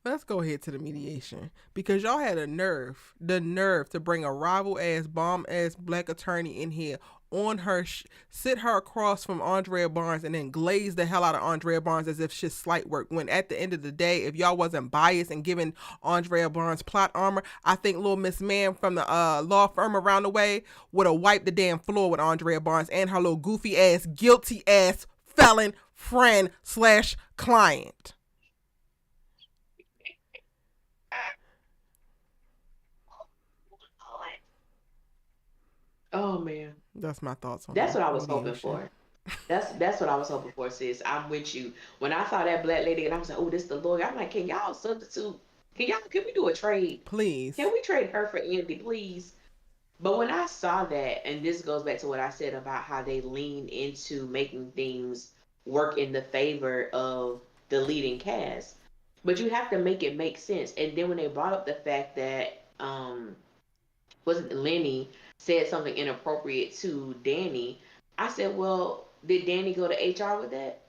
Let's go ahead to the mediation because y'all had the nerve to bring a rival ass, bomb ass black attorney in here on her, sit her across from Andrea Barnes and then glaze the hell out of Andrea Barnes as if she's slight work. When at the end of the day, if y'all wasn't biased and giving Andrea Barnes plot armor, I think little Miss Man from the law firm around the way would have wiped the damn floor with Andrea Barnes and her little goofy ass, guilty ass felon friend slash client. Oh man, That's my thoughts on that's the what I was hoping mediation. for. That's what I was hoping for, sis. I'm with you. When I saw that black lady and I was like, oh, this the lawyer. I'm like, can y'all substitute? Can we do a trade? Please. Can we trade her for Andy, please? But when I saw that, and this goes back to what I said about how they lean into making things work in the favor of the leading cast, but you have to make it make sense. And then when they brought up the fact that wasn't Lenny said something inappropriate to Danny, I said, well, did Danny go to HR with that?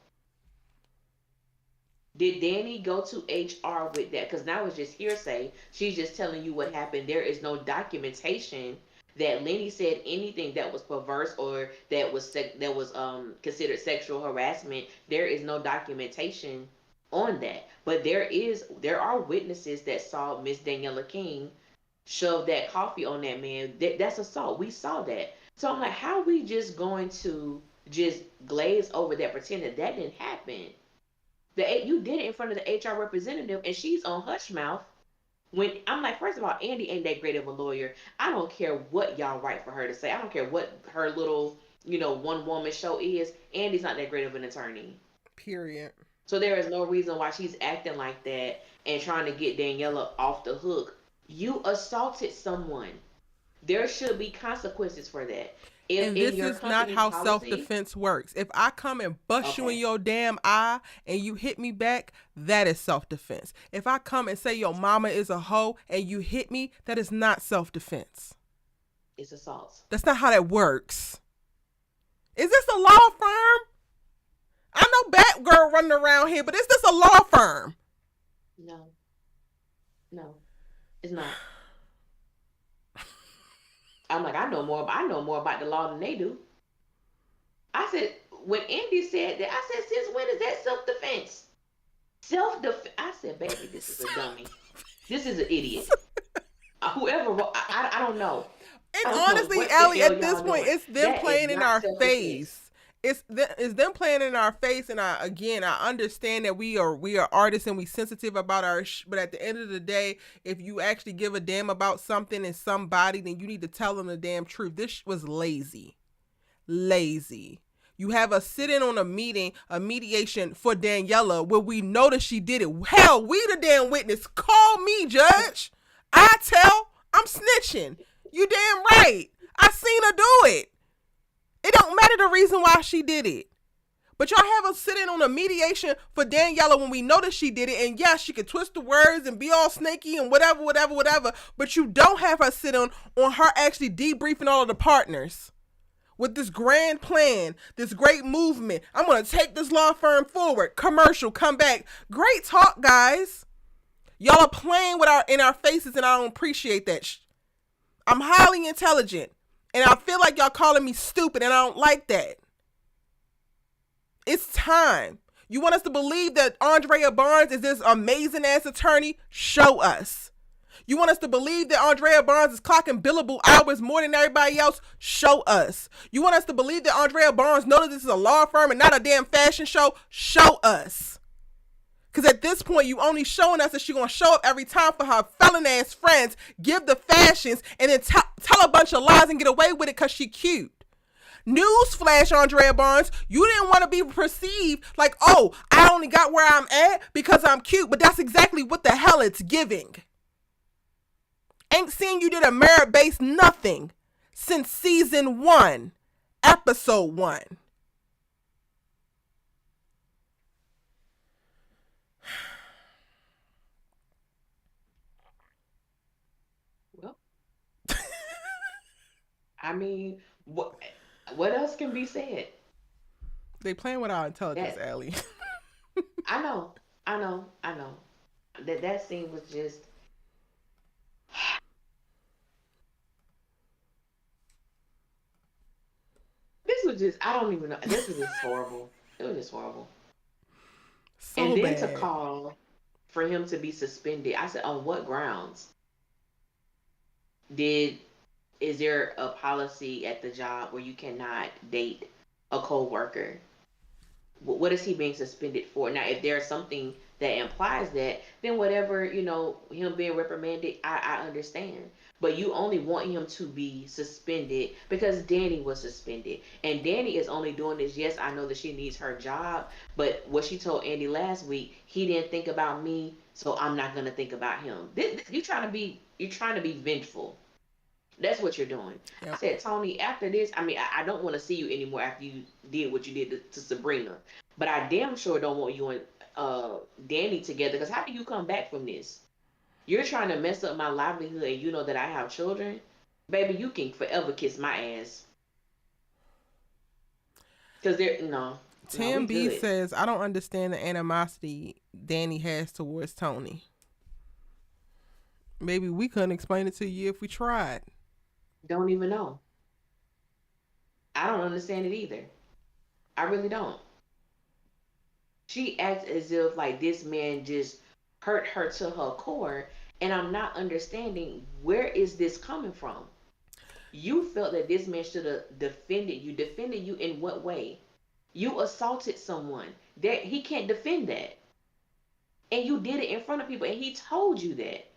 Did Danny go to HR with that? Because now it's just hearsay. She's just telling you what happened. There is no documentation that Lenny said anything that was perverse or that was considered sexual harassment. There is no documentation on that. But there are witnesses that saw Miss Daniela King shove that coffee on that man. That's assault. We saw that. So I'm like, how are we just going to just glaze over that, pretend that that didn't happen? You did it in front of the HR representative, and she's on hush mouth. When I'm like, first of all, Andy ain't that great of a lawyer. I don't care what y'all write for her to say. I don't care what her little, one woman show is. Andy's not that great of an attorney. Period. So there is no reason why she's acting like that and trying to get Daniela off the hook. You assaulted someone. There should be consequences for that. If And in this your is not company how self policy, defense works. If I come and bust you in okay, your damn eye and you hit me back, that is self defense. If I come and say your mama is a hoe and you hit me, that is not self defense. it's assault. That's not how that works. Is this a law firm? I know Batgirl running around here, but is this a law firm? No, no, it's not. I'm like, I know more about the law than they do. I said, when Andy said that, I said, since when is that self defense? Self defense. I said, baby, this is a dummy. This is an idiot. Whoever, I don't know. And I don't know honestly, what the Ellie, hell at this y'all point, doing. it's them That is playing in not our self defense. face. It's them playing in our face, and I understand that we are artists and we sensitive about but at the end of the day, if you actually give a damn about something and somebody, then you need to tell them the damn truth. This was lazy. You have us sit in on a mediation for Daniela where we know that she did it. Hell, we the damn witness. Call me, judge. I'm snitching. You damn right. I seen her do it. It don't matter the reason why she did it. But y'all have us sitting on a mediation for Daniela when we know that she did it. And yes, she could twist the words and be all snaky and whatever. But you don't have her sit on her actually debriefing all of the partners with this grand plan, this great movement. I'm going to take this law firm forward. Commercial, come back. Great talk, guys. Y'all are playing in our faces, and I don't appreciate that. I'm highly intelligent, and I feel like y'all calling me stupid, and I don't like that. It's time. You want us to believe that Andrea Barnes is this amazing ass attorney? Show us. You want us to believe that Andrea Barnes is clocking billable hours more than everybody else? Show us. You want us to believe that Andrea Barnes knows that this is a law firm and not a damn fashion show? Show us. Because at this point, you only showing us that she's going to show up every time for her felon ass friends, give the fashions, and then tell a bunch of lies and get away with it because she cute. Newsflash, Andrea Barnes, you didn't want to be perceived like, oh, I only got where I'm at because I'm cute, but that's exactly what the hell it's giving. Ain't seen you did a merit-based nothing since season 1, episode 1. Well, I mean, what else can be said? They playing with our intelligence, That Allie. I know. That scene was just. This was just. I don't even know. This was just horrible. It was just horrible. And So then to bad. call for him to be suspended, I said, on what grounds? Did is there a policy at the job where you cannot date a co-worker? What is he being suspended for? Now, if there's something that implies that, then whatever, him being reprimanded, I understand. But you only want him to be suspended because Danni was suspended. And Danni is only doing this. Yes, I know that she needs her job, but what she told Andy last week, he didn't think about me, so I'm not gonna think about him. You're trying to be vengeful. That's what you're doing. I Yep. said, Tony, after this, I mean, I don't want to see you anymore after you did what you did to Sabrina. But I damn sure don't want you and Danni together, because how do you come back from this? You're trying to mess up my livelihood and you know that I have children? Baby, you can forever kiss my ass. Because no, we Tam B good. says, I don't understand the animosity Danni has towards Tony. Maybe we couldn't explain it to you if we tried. Don't even know. I don't understand it either. I really don't. She acts as if like this man just hurt her to her core, and I'm not understanding where is this coming from. You felt that this man should have defended you. Defended you in what way? You assaulted someone. That he can't defend that. And you did it in front of people and he told you that.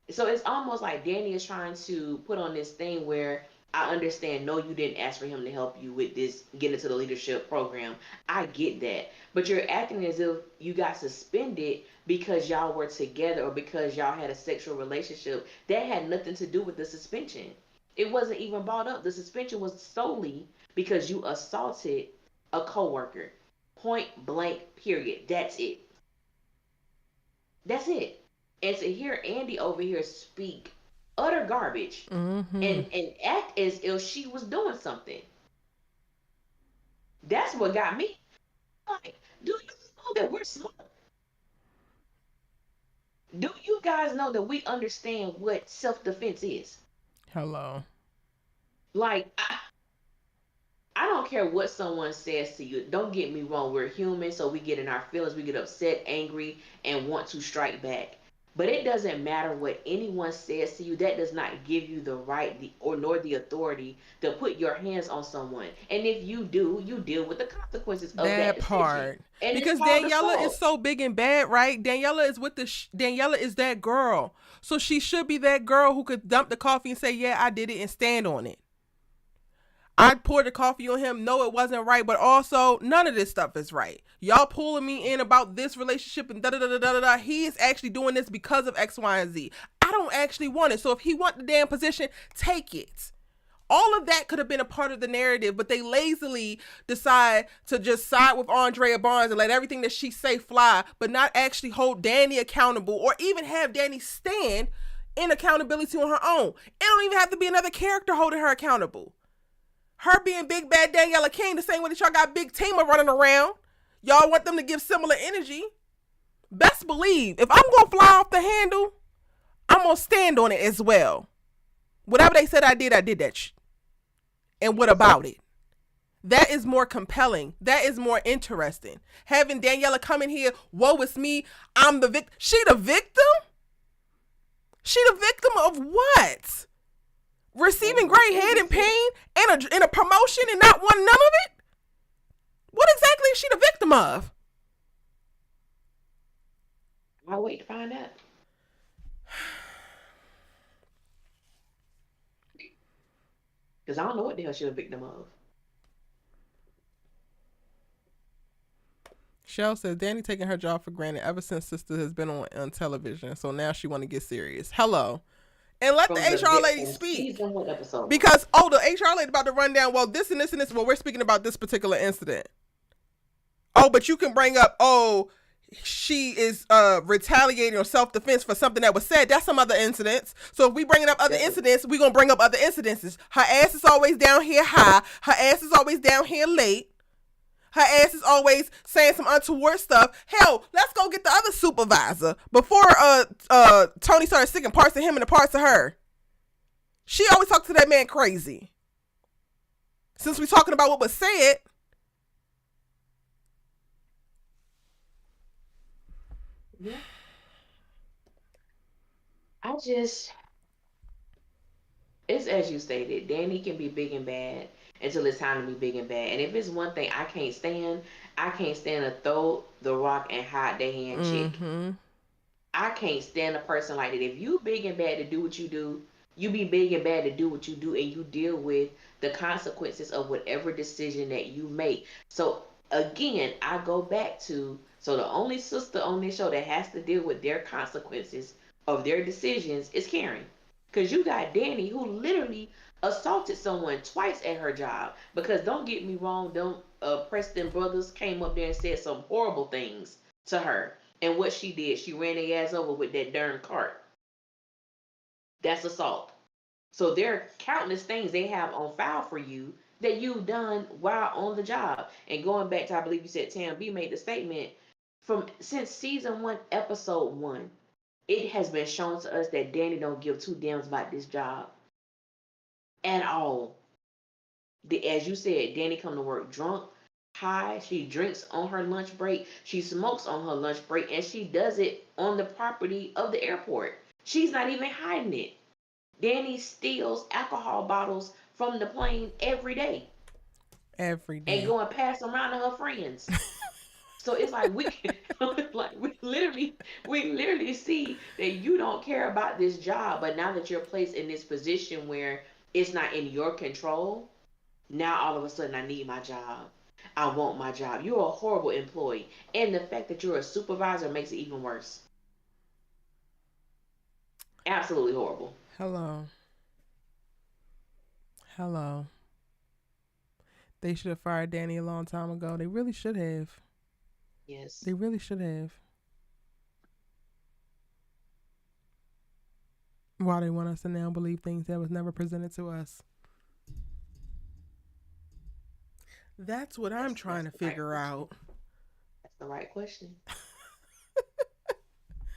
So it's almost like Danni is trying to put on this thing where I understand, no, you didn't ask for him to help you with this, get into the leadership program. I get that. But you're acting as if you got suspended because y'all were together or because y'all had a sexual relationship. That had nothing to do with the suspension. It wasn't even brought up. The suspension was solely because you assaulted a coworker. Point blank, period. That's it. That's it. And to hear Andy over here speak utter garbage Mm-hmm. and act as if she was doing something, that's what got me. Like, do you know that we're smart? Do you guys know that we understand what self defense is? Hello. Like, I don't care what someone says to you. Don't get me wrong. We're human, so we get in our feelings. We get upset, angry, and want to strike back. But it doesn't matter what anyone says to you. That does not give you the right or nor the authority to put your hands on someone. And if you do, you deal with the consequences of that That decision. part. And it's Because called Daniela is assault. so big and bad, right? Daniela is with Daniela is that girl. So she should be that girl who could dump the coffee and say, yeah, I did it and stand on it. I poured the coffee on him. No, it wasn't right, but also none of this stuff is right. Y'all pulling me in about this relationship and da da da da da da. He is actually doing this because of X, Y, and Z. I don't actually want it. So if he want the damn position, take it. All of that could have been a part of the narrative, but they lazily decide to just side with Andrea Barnes and let everything that she say fly, but not actually hold Danni accountable or even have Danni stand in accountability on her own. It don't even have to be another character holding her accountable. Her being big bad Daniela King, the same way that y'all got Big Tima running around. Y'all want them to give similar energy. Best believe, if I'm gonna fly off the handle, I'm gonna stand on it as well. Whatever they said I did that shit. And what about it? That is more compelling. That is more interesting. Having Daniela come in here, woe is me, I'm the victim. She the victim? She the victim of what? Receiving gray head and pain and a promotion and not wanting none of it? What exactly is she the victim of? I'll wait to find out. Because I don't know what the hell she's a victim of. Shell says Danni taking her job for granted ever since Sistas has been on television, so now she want to get serious. Hello. And let the HR lady From speak. season what episode? Because, the HR lady about to run down, well, this and this and this, well, we're speaking about this particular incident. Oh, but you can bring up, she is retaliating or self-defense for something that was said. That's some other incidents. So if we bringing up other incidents, we're going to bring up other incidences. Her ass is always down here high. Her ass is always down here late. Her ass is always saying some untoward stuff. Hell, let's go get the other supervisor before Tony started sticking parts of him and the parts of her. She always talked to that man crazy. Since we're talking about what was said, Yeah. It's as you stated, Danni can be big and bad. until it's time to be big and bad. And if it's one thing I can't stand to throw the rock and hide their hand chick. Mm-hmm. I can't stand a person like that. If you big and bad to do what you do, you be big and bad to do what you do, and you deal with the consequences of whatever decision that you make. So again, I go back to, so the only sister on this show that has to deal with their consequences of their decisions is Karen. Cause you got Danny who literally assaulted someone twice at her job. Because don't get me wrong, them Preston brothers came up there and said some horrible things to her. And what she did, she ran their ass over with that darn cart. That's assault. So there are countless things they have on file for you that you've done while on the job. And going back to, I believe you said Tam B made the statement, from since season 1, episode 1, it has been shown to us that Danny don't give two damns about this job at all. As you said, Danny come to work drunk, high. She drinks on her lunch break. She smokes on her lunch break, and she does it on the property of the airport. She's not even hiding it. Danny steals alcohol bottles from the plane every day Every and day. go and pass them around to her friends. So it's like we like we literally see that you don't care about this job, but now that you're placed in this position where it's not in your control, now all of a sudden I need my job. I want my job. You're a horrible employee. And the fact that you're a supervisor makes it even worse. Absolutely horrible. Hello. Hello. They should have fired Danny a long time ago. They really should have. Yes. They really should have. Why they want us to now believe things that was never presented to us. That's what I'm trying That's to the right figure question. out. That's the right question.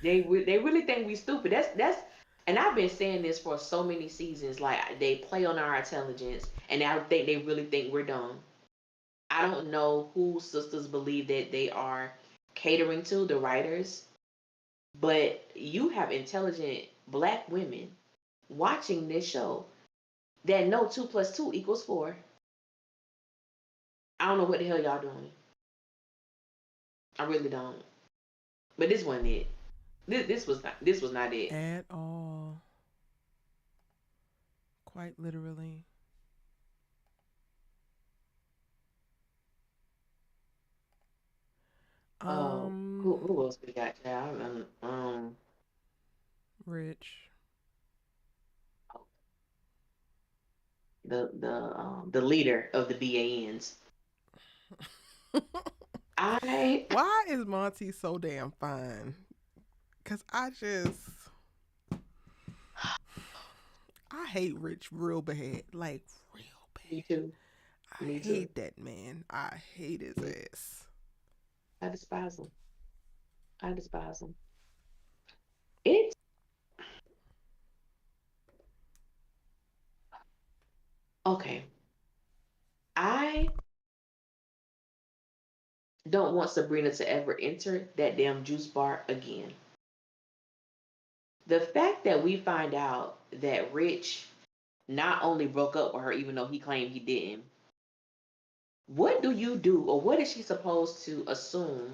They really think we stupid. That's and I've been saying this for so many seasons. Like they play on our intelligence, and I think they really think we're dumb. I don't know who sisters believe that they are catering to, the writers, but you have intelligent black women watching this show that know 2 plus 2 equals 4. I don't know what the hell y'all doing. I really don't. But this wasn't it. This was not it. At all. Quite literally. Who else we got? Yeah, Rich. the leader of the BANs. I Why is Monty so damn fine? Cause I hate Rich real bad. Like real me bad. too. I Me too. hate that man. I hate his Me, ass. I despise them. I despise them. It's okay. I don't want Sabrina to ever enter that damn juice bar again. The fact that we find out that Rich not only broke up with her, even though he claimed he didn't, what do you do, or what is she supposed to assume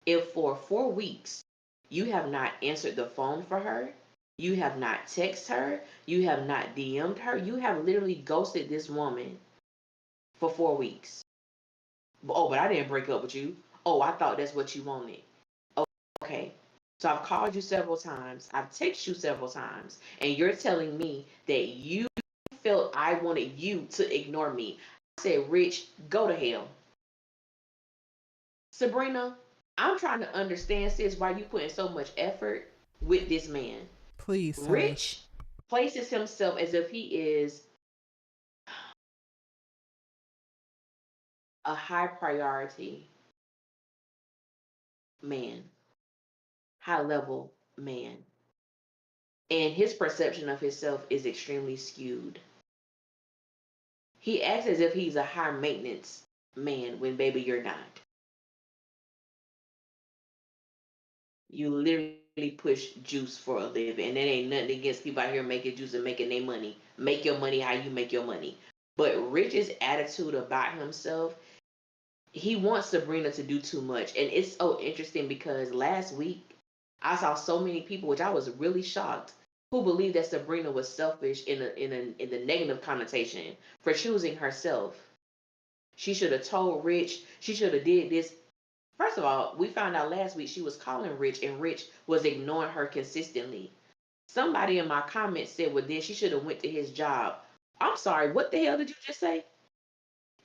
if for 4 weeks you have not answered the phone for her, you have not texted her, you have not DM'd her, you have literally ghosted this woman for 4 weeks? Oh, but I didn't break up with you. Oh, I thought that's what you wanted. Okay. So I've called you several times, I've texted you several times, and you're telling me that you felt I wanted you to ignore me. I said, Rich, go to hell. Sabrina, I'm trying to understand, sis, why you putting so much effort with this man. Please tell us. Rich places himself as if he is a high priority man, high level man. And his perception of himself is extremely skewed. He acts as if he's a high maintenance man when, baby, you're not. You literally push juice for a living. And there ain't nothing against people out here making juice and making their money. Make your money how you make your money. But Rich's attitude about himself, he wants Sabrina to do too much. And it's so interesting because last week I saw so many people, which I was really shocked, who believed that Sabrina was selfish in the negative connotation for choosing herself. She should have told Rich. She should have did this. First of all, we found out last week she was calling Rich and Rich was ignoring her consistently. Somebody in my comments said, well, then she should have went to his job. I'm sorry, what the hell did you just say?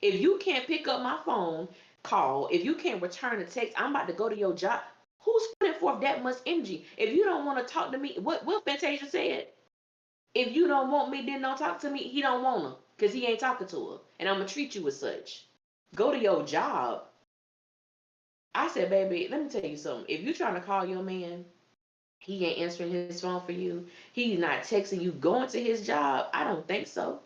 If you can't pick up my phone call, if you can't return a text, I'm about to go to your job. Who's putting forth that much energy? If you don't want to talk to me, what Fantasia said? If you don't want me, then don't talk to me. He don't want her because he ain't talking to her, and I'm gonna treat you as such. Go to your job. I said, baby, let me tell you something. If you're trying to call your man, he ain't answering his phone for you. He's not texting you, going to his job. I don't think so.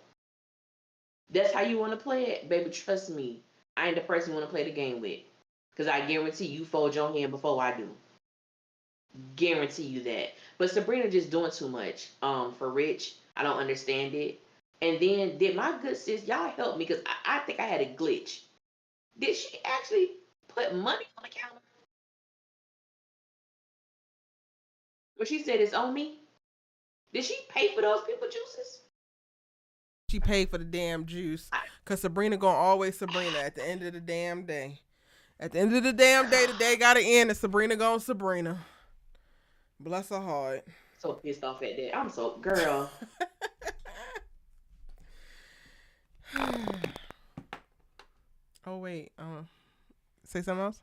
That's how you want to play it, baby. Trust me, I ain't the person you want to play the game with, because I guarantee you fold your hand before I do. Guarantee you that. But Sabrina just doing too much. For Rich, I don't understand it. And then did my good sis, y'all help me because I think I had a glitch. Did she actually put money on the counter? When she said it's on me, did she pay for those people juices? She paid for the damn juice. Because Sabrina gonna always Sabrina at the end of the damn day. At the end of the damn day, the day gotta end and Sabrina gonna Sabrina. Bless her heart. So pissed off at that. I'm so, girl. Oh, wait. Say something else?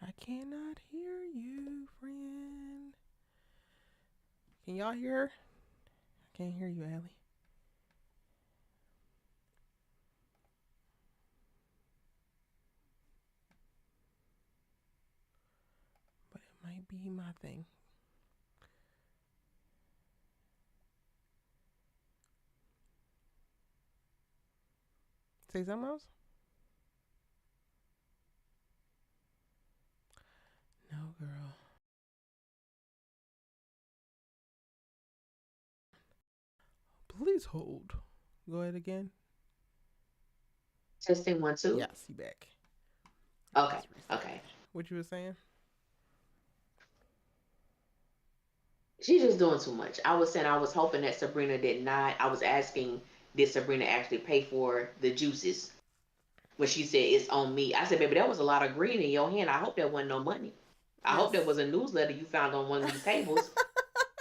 I cannot hear you, friend. Can y'all hear her? I can't hear you, Allie. But it might be my thing. Say something else? No, girl. Please hold. Go ahead again. Testing 1 2. Yes, you back. Okay. Okay. What you were saying? She's just doing too much. I was saying I was hoping that Sabrina did not. I was asking, did Sabrina actually pay for the juices? When she said it's on me, I said, baby, that was a lot of green in your hand. I hope that wasn't no money. I hope that was a newsletter you found on one of these tables,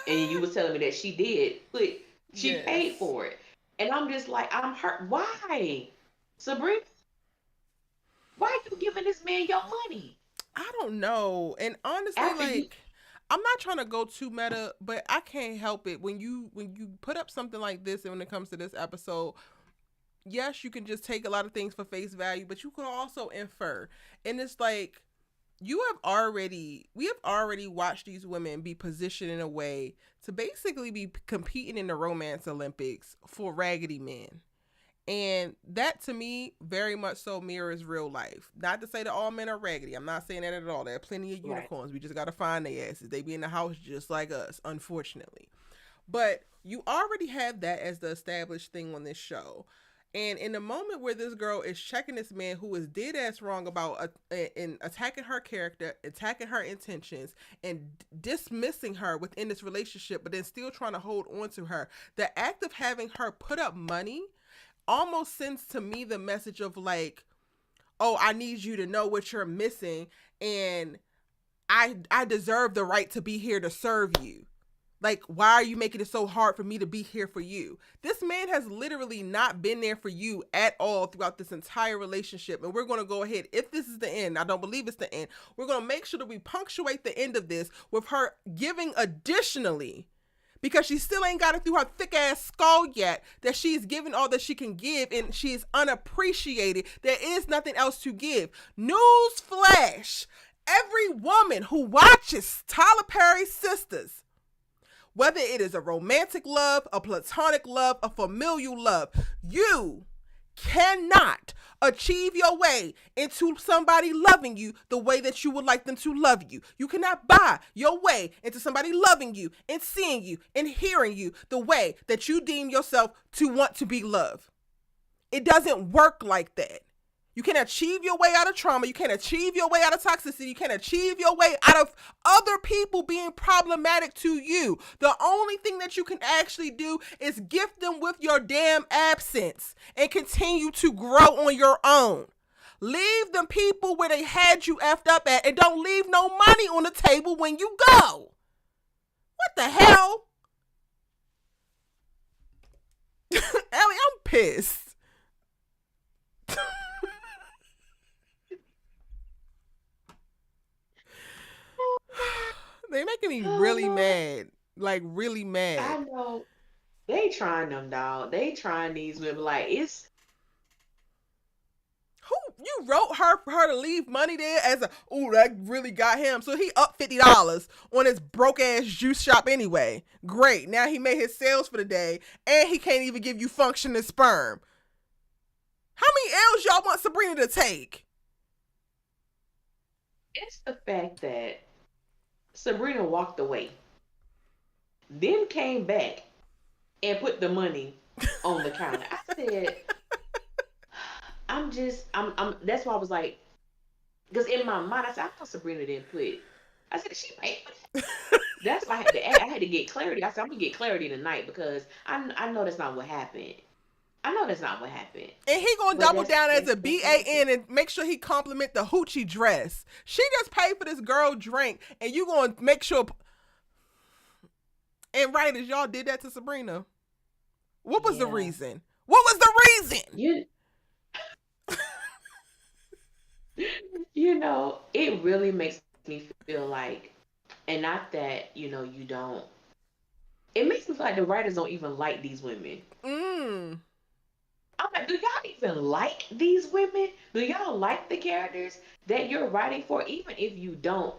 and you was telling me that she did, but she paid for it. And I'm just like, I'm hurt. Why, Sabrina? Why are you giving this man your money? I don't know. And honestly, After like, I'm not trying to go too meta, but I can't help it when you put up something like this, and when it comes to this episode, yes, you can just take a lot of things for face value, but you can also infer. And it's like, we have already watched these women be positioned in a way to basically be competing in the romance Olympics for raggedy men. And that, to me, very much so mirrors real life. Not to say that all men are raggedy. I'm not saying that at all. There are plenty of unicorns. Right. We just got to find their asses. They be in the house just like us, unfortunately. But you already have that as the established thing on this show. And in the moment where this girl is checking this man who is dead ass wrong about in attacking her character, attacking her intentions, and dismissing her within this relationship, but then still trying to hold on to her, the act of having her put up money almost sends to me the message of like, oh, I need you to know what you're missing, and I deserve the right to be here to serve you. Like, why are you making it so hard for me to be here for you? This man has literally not been there for you at all throughout this entire relationship. And we're going to go ahead, if this is the end, I don't believe it's the end, we're going to make sure that we punctuate the end of this with her giving additionally, because she still ain't got it through her thick ass skull yet, that she is giving all that she can give and she is unappreciated. There is nothing else to give. News flash. Every woman who watches Tyler Perry's Sistas, whether it is a romantic love, a platonic love, a familial love, you cannot achieve your way into somebody loving you the way that you would like them to love you. You cannot buy your way into somebody loving you and seeing you and hearing you the way that you deem yourself to want to be loved. It doesn't work like that. You can achieve your way out of trauma. You can achieve your way out of toxicity. You can achieve your way out of other people being problematic to you. The only thing that you can actually do is gift them with your damn absence and continue to grow on your own. Leave them people where they had you effed up at, and don't leave no money on the table when you go. What the hell? Ellie, I'm pissed. They making me Oh really Lord, mad. Like really mad. I know they trying them, dog. They trying these women like it's Who you wrote her for her to leave money there as a ooh, that really got him. So he up $50 on his broke ass juice shop anyway. Great. Now he made his sales for the day and he can't even give you functioning sperm. How many L's y'all want Sabrina to take? it's the fact that Sabrina walked away, then came back and put the money on the counter. I said, I'm. That's why I was like, because in my mind, I said, I thought Sabrina didn't put. I said, she paid for that. That's why I had to add. I had to get clarity. I said, I'm gonna get clarity tonight because I know that's not what happened. I know that's not what happened. And he gonna But double down as a that's what I said. BAN and make sure he compliment the hoochie dress. She just paid for this girl drink, and you gonna make sure. And right as y'all did that to Sabrina, what was the Yeah. reason? What was the reason? You you know, it really makes me feel like, and not that you don't. It makes me feel like the writers don't even like these women. Mm. I'm like, do y'all even like these women? Do y'all like the characters that you're writing for? Even if you don't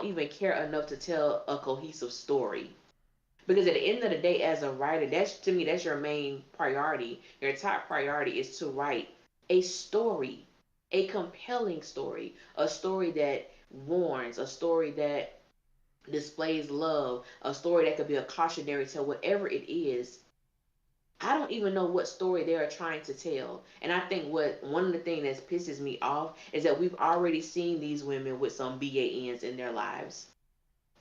even care enough to tell a cohesive story. Because at the end of the day, as a writer, that's to me, that's your main priority. Your top priority is to write a story, a compelling story, a story that warns, a story that displays love, a story that could be a cautionary tale, whatever it is. I don't even know what story they are trying to tell. And I think what one of the things that pisses me off is that we've already seen these women with some BANs in their lives.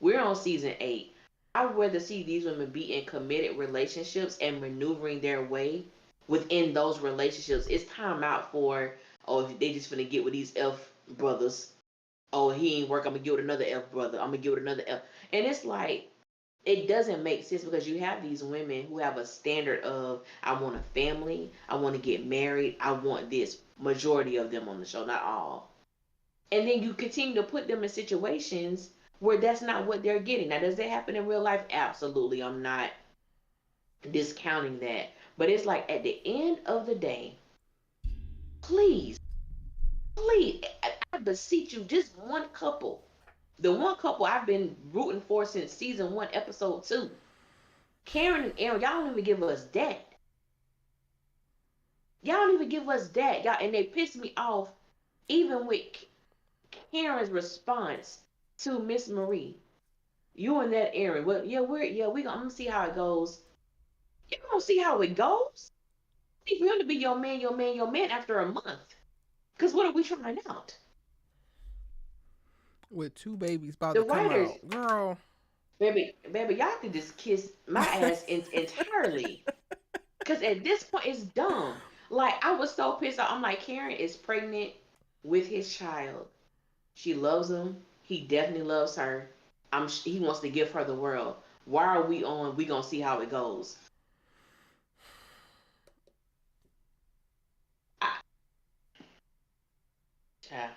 We're on season 8. I would rather see these women be in committed relationships and maneuvering their way within those relationships. It's time out for, oh, they just finna get with these F brothers. Oh, he ain't work. I'm gonna get with another F brother. I'm gonna get with another F. And it's like, it doesn't make sense because you have these women who have a standard of, I want a family, I want to get married, I want this. Majority of them on the show, not all. And then you continue to put them in situations where that's not what they're getting. Now, does that happen in real life? Absolutely. I'm not discounting that. But it's like at the end of the day, please, please, I beseech you, just one couple. The one couple I've been rooting for since season 1, episode 2. Karen and Aaron, y'all don't even give us that. Y'all don't even give us that. Y'all, and they piss me off even with Karen's response to Miss Marie. You and that Aaron. Well, we gonna see how it goes. You gonna see how it goes? Need for him to be your man, your man, your man after a month. Cause what are we trying out? With 2 babies about The to come writers, out, girl. baby, y'all could just kiss my ass entirely. Cause at this point it's dumb. Like I was so pissed off. I'm like, Karen is pregnant with his child. She loves him. He definitely loves her. He wants to give her the world. Why are we on? We gonna see how it goes. I, child,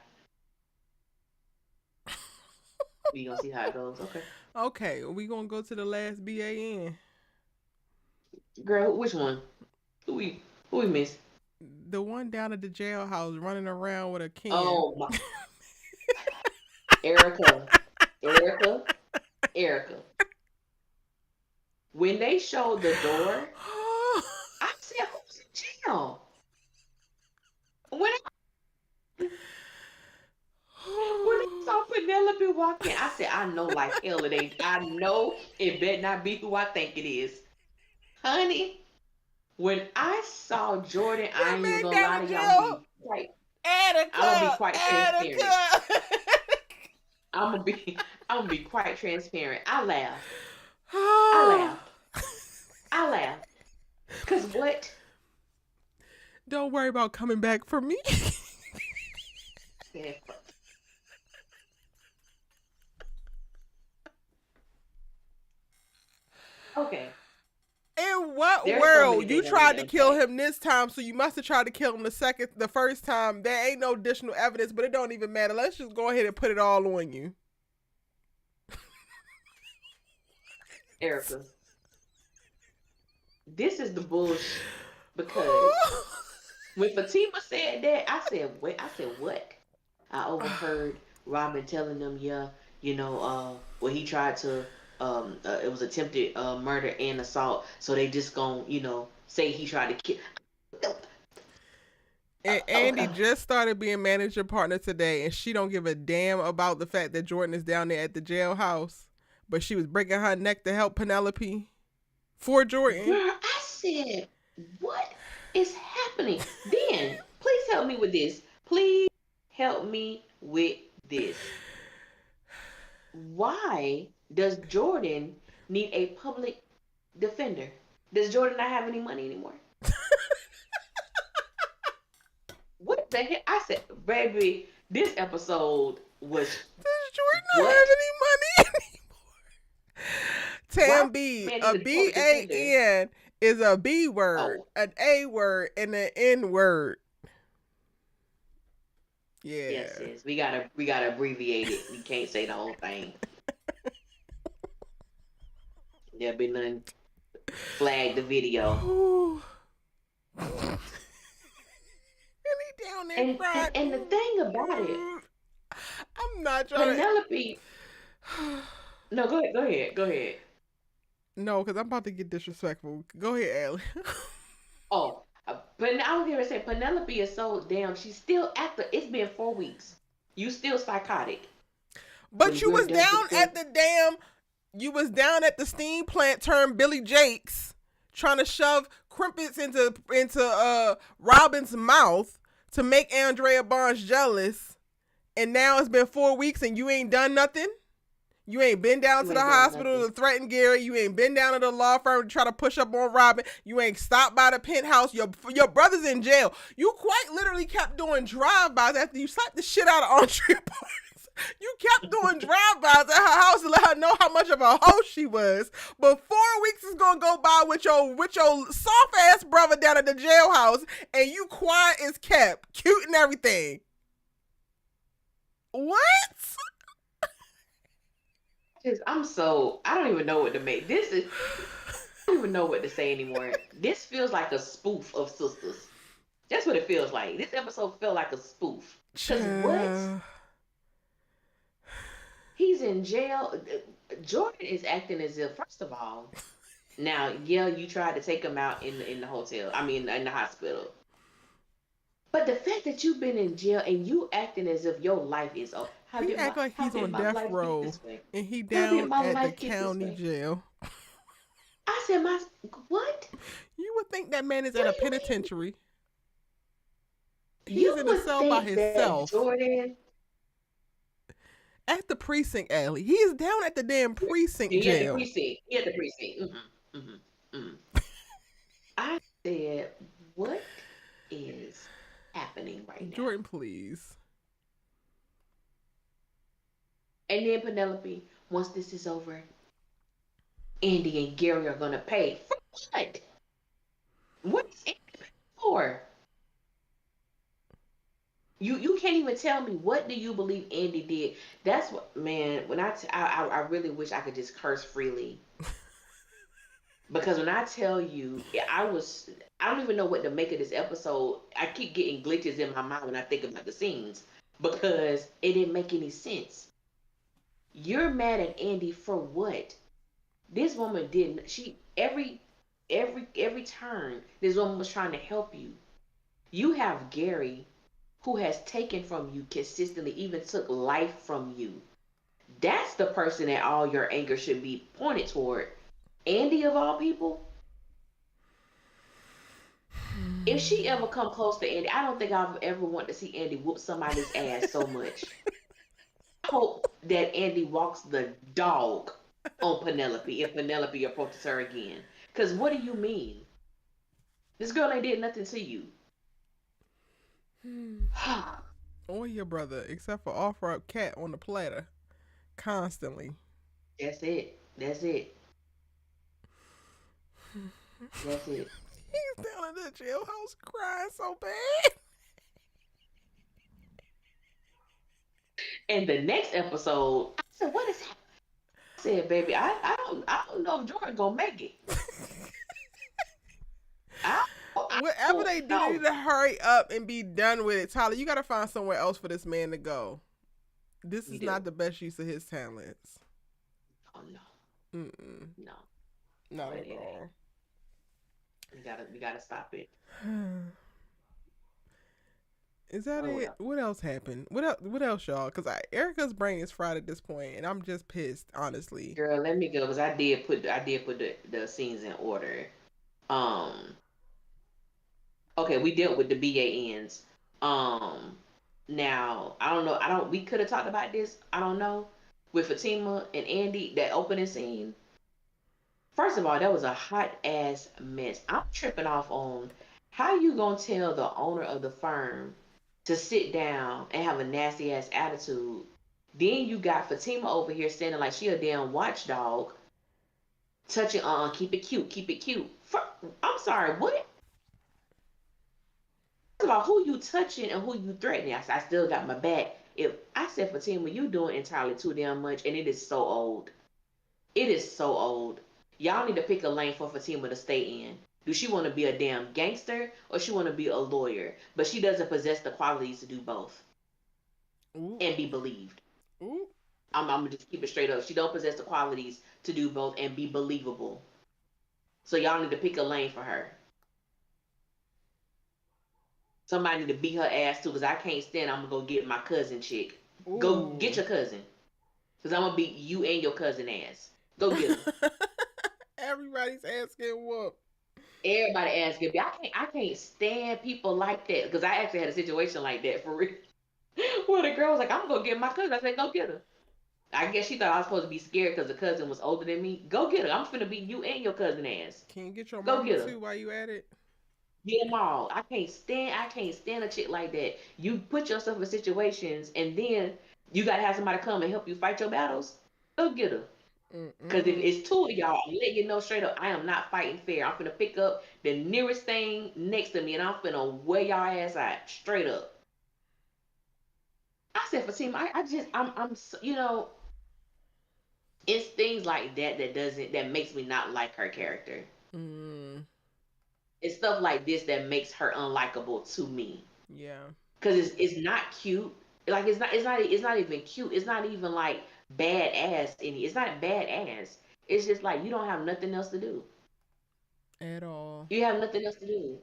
we gonna see how it goes. Okay, Okay, we gonna go to the last BAN. girl, which one? Who we who we miss? The one down at the jailhouse running around with a can. Oh my, Erica, Erica, Erica. When they showed the door, I said, "Who's in jail?" When when I saw Penelope walk in, I said, I know like hell it ain't. I know it better not be who I think it is. Honey, when I saw Jordan, I That ain't even man gonna lie down in to y'all. I'm gonna jail. be quite I'm gonna be Attica, quite transparent. Attica. I'm gonna be I'm gonna be quite transparent. I laughed. I Oh. laughed. I laughed. Cause what? Don't worry about coming back for me. Yeah, okay. In what There's so many world you things I need tried to to kill unpack. him this time? So you must have tried to kill him the first time. There ain't no additional evidence, but it don't even matter. Let's just go ahead and put it all on you. Erica, this is the bullshit because when Fatima said that, I said, wait, I said, what? I overheard Robin telling them, yeah, well, he tried to, it was attempted murder and assault, so they just gonna, say he tried to kill. And Andy Okay. just started being manager partner today, and she don't give a damn about the fact that Jordan is down there at the jailhouse. But she was breaking her neck to help Penelope for Jordan. Girl, I said, what is happening? Then, please help me with this. Please help me with this. Why does Jordan need a public defender? Does Jordan not have any money anymore? What the heck? I said, baby, this episode was Does Jordan not have what? any money? Why Tam B, man a need a B public A defender? N is a B word, Oh, an A word, and an N word. yes, Yeah. yes. We gotta abbreviate it. We can't say the whole thing. There'll be none flag the video. Ooh. And he down there And and crying. and the thing about it, I'm not trying Penelope. to. No, go ahead. Go ahead. Go ahead. No, because I'm about to get disrespectful. Go ahead, Allie. Oh, but I don't hear her say Penelope is so damn. She's still at the. It's been 4 weeks. You still psychotic But when you you're was done down with the. at the damn. You was down at the steam plant turned Billy Jakes, trying to shove crimpets into Robin's mouth to make Andrea Barnes jealous. And now it's been 4 weeks and you ain't done nothing. You ain't been down You to the ain't done hospital nothing. to threaten Gary. You ain't been down to the law firm to try to push up on Robin. You ain't stopped by the penthouse. Your brother's in jail. You quite literally kept doing drive-bys after you slapped the shit out of Andrea Barnes. You kept doing drive-bys at her house to let her know how much of a hoe she was. But 4 weeks is gonna go by with your soft ass brother down at the jailhouse, and you quiet as kept, cute and everything. What? I'm so. I don't even know what to make. This is. I don't even know what to say anymore. This feels like a spoof of Sisters. That's what it feels like. This episode felt like a spoof. Cause what? Child. He's in jail. Jordan is acting as if, first of all, now, yeah, you tried to take him out in the hotel. I mean, in the hospital. But the fact that you've been in jail and you acting as if your life is oh, He act like how he's did on my death life get row this way? and he How did down my at the life get this county way? jail. I said, my what? You would think that man is What at do a you mean? penitentiary. He's You in a would cell by think that himself Jordan, at the precinct alley. He is down at the damn precinct he had the jail. precinct. He had the precinct. I said, what is happening right now? Jordan, please. And then Penelope, once this is over, Andy and Gary are gonna pay for what? What is Andy paying for? You can't even tell me what do you believe Andy did. That's what man. When I really wish I could just curse freely because when I tell you I don't even know what to make of this episode. I keep getting glitches in my mind when I think about the scenes because it didn't make any sense. You're mad at Andy for what? This woman didn't. She every turn this woman was trying to help you. You have Gary. who has taken from you consistently, even took life from you. That's the person that all your anger should be pointed toward. Andy of all people, if she ever come close to Andy, I don't think I've ever want to see Andy whoop somebody's ass so much. I hope that Andy walks the dog on Penelope if Penelope approaches her again. Cause what do you mean? This girl ain't did nothing to you. Or your brother, except for offer up cat on the platter constantly. That's it. That's it. That's it. He's down in the jailhouse crying so bad. And the next episode, I said, "What is happening?" I said, "Baby, I don't know if Jordan gonna make it. I Whatever they don't do, they need know." to hurry up and be done with it. Tyler, you got to find somewhere else for this man to go. This We is do. not the best use of his talents. Oh no, Mm-mm. no, no, Not it at ain't. all. We gotta stop it. Is that Oh it? well. What else happened? What else, y'all? Because Erica's brain is fried at this point, and I'm just pissed, honestly. Girl, let me go because I did put the scenes in order. Um, okay, we dealt with the BANs. Um, now I don't know. I don't. We could have talked about this. I don't know with Fatima and Andy that opening scene. First of all, that was a hot ass mess. I'm tripping off on how you gonna tell the owner of the firm to sit down and have a nasty ass attitude. Then you got Fatima over here standing like she a damn watchdog, touching keep it cute, keep it cute. I'm sorry, what? First of all, who you touching and who you threatening? I still got my back. If I said Fatima, you doing entirely too damn much, and it is so old. It is so old. Y'all need to pick a lane for Fatima to stay in. Do she want to be a damn gangster or she want to be a lawyer? But she doesn't possess the qualities to do both Ooh, and be believed. ooh. I'm gonna just keep it straight up. She don't possess the qualities to do both and be believable. So y'all need to pick a lane for her. Somebody need to beat her ass too, cause I can't stand. I'm gonna go get my cousin chick. Go get Ooh. your cousin, cause I'm gonna beat you and your cousin ass. Go get her. Everybody's ass getting whooped. Everybody asking me. I can't stand people like that because I actually had a situation like that for real. Where the girl was like, "I'm gonna get my cousin." I said, "Go get her." I guess she thought I was supposed to be scared because the cousin was older than me. Go get her. I'm finna beat you and your cousin ass. Can you get your Go mama get her. too while you at it? Get them all. I can't stand a chick like that. You put yourself in situations and then you gotta have somebody come and help you fight your battles. Go get her. Cause if Mm-mm. it's two of y'all, I'm letting you know straight up, I am not fighting fair. I'm finna pick up the nearest thing next to me and I'm finna wear y'all ass out straight up. I said, Fatima, I just, it's things like that that makes me not like her character. Mm. It's stuff like this that makes her unlikable to me. Yeah. Cause it's not cute. Like it's not even cute. It's not even like badass any. It's not badass. It's just like you don't have nothing else to do. At all. You have nothing else to do.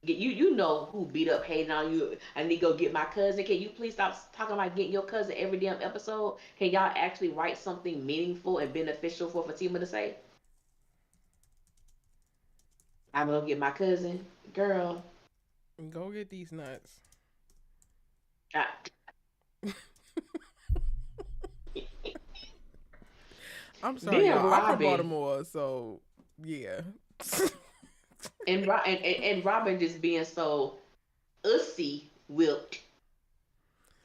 You know who beat up hating on you. I need to go get my cousin. Can you please stop talking about getting your cousin every damn episode? Can y'all actually write something meaningful and beneficial for Fatima to say? I'm gonna get my cousin, girl. Go get these nuts. I, I'm sorry, then y'all. I'm from Robin Baltimore, so yeah. and Robin just being so ussy whipped.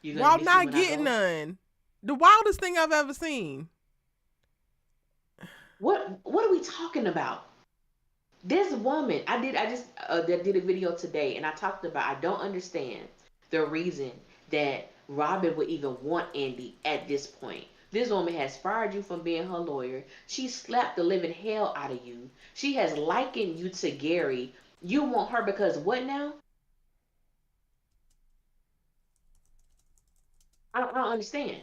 You're gonna While miss me not when I getting go. none. The wildest thing I've ever seen. What are we talking about? This woman, I did a video today, and I talked about I don't understand the reason that Robin would even want Andy at this point. This woman has fired you from being her lawyer. She slapped the living hell out of you. She has likened you to Gary. You want her because what now? I don't understand.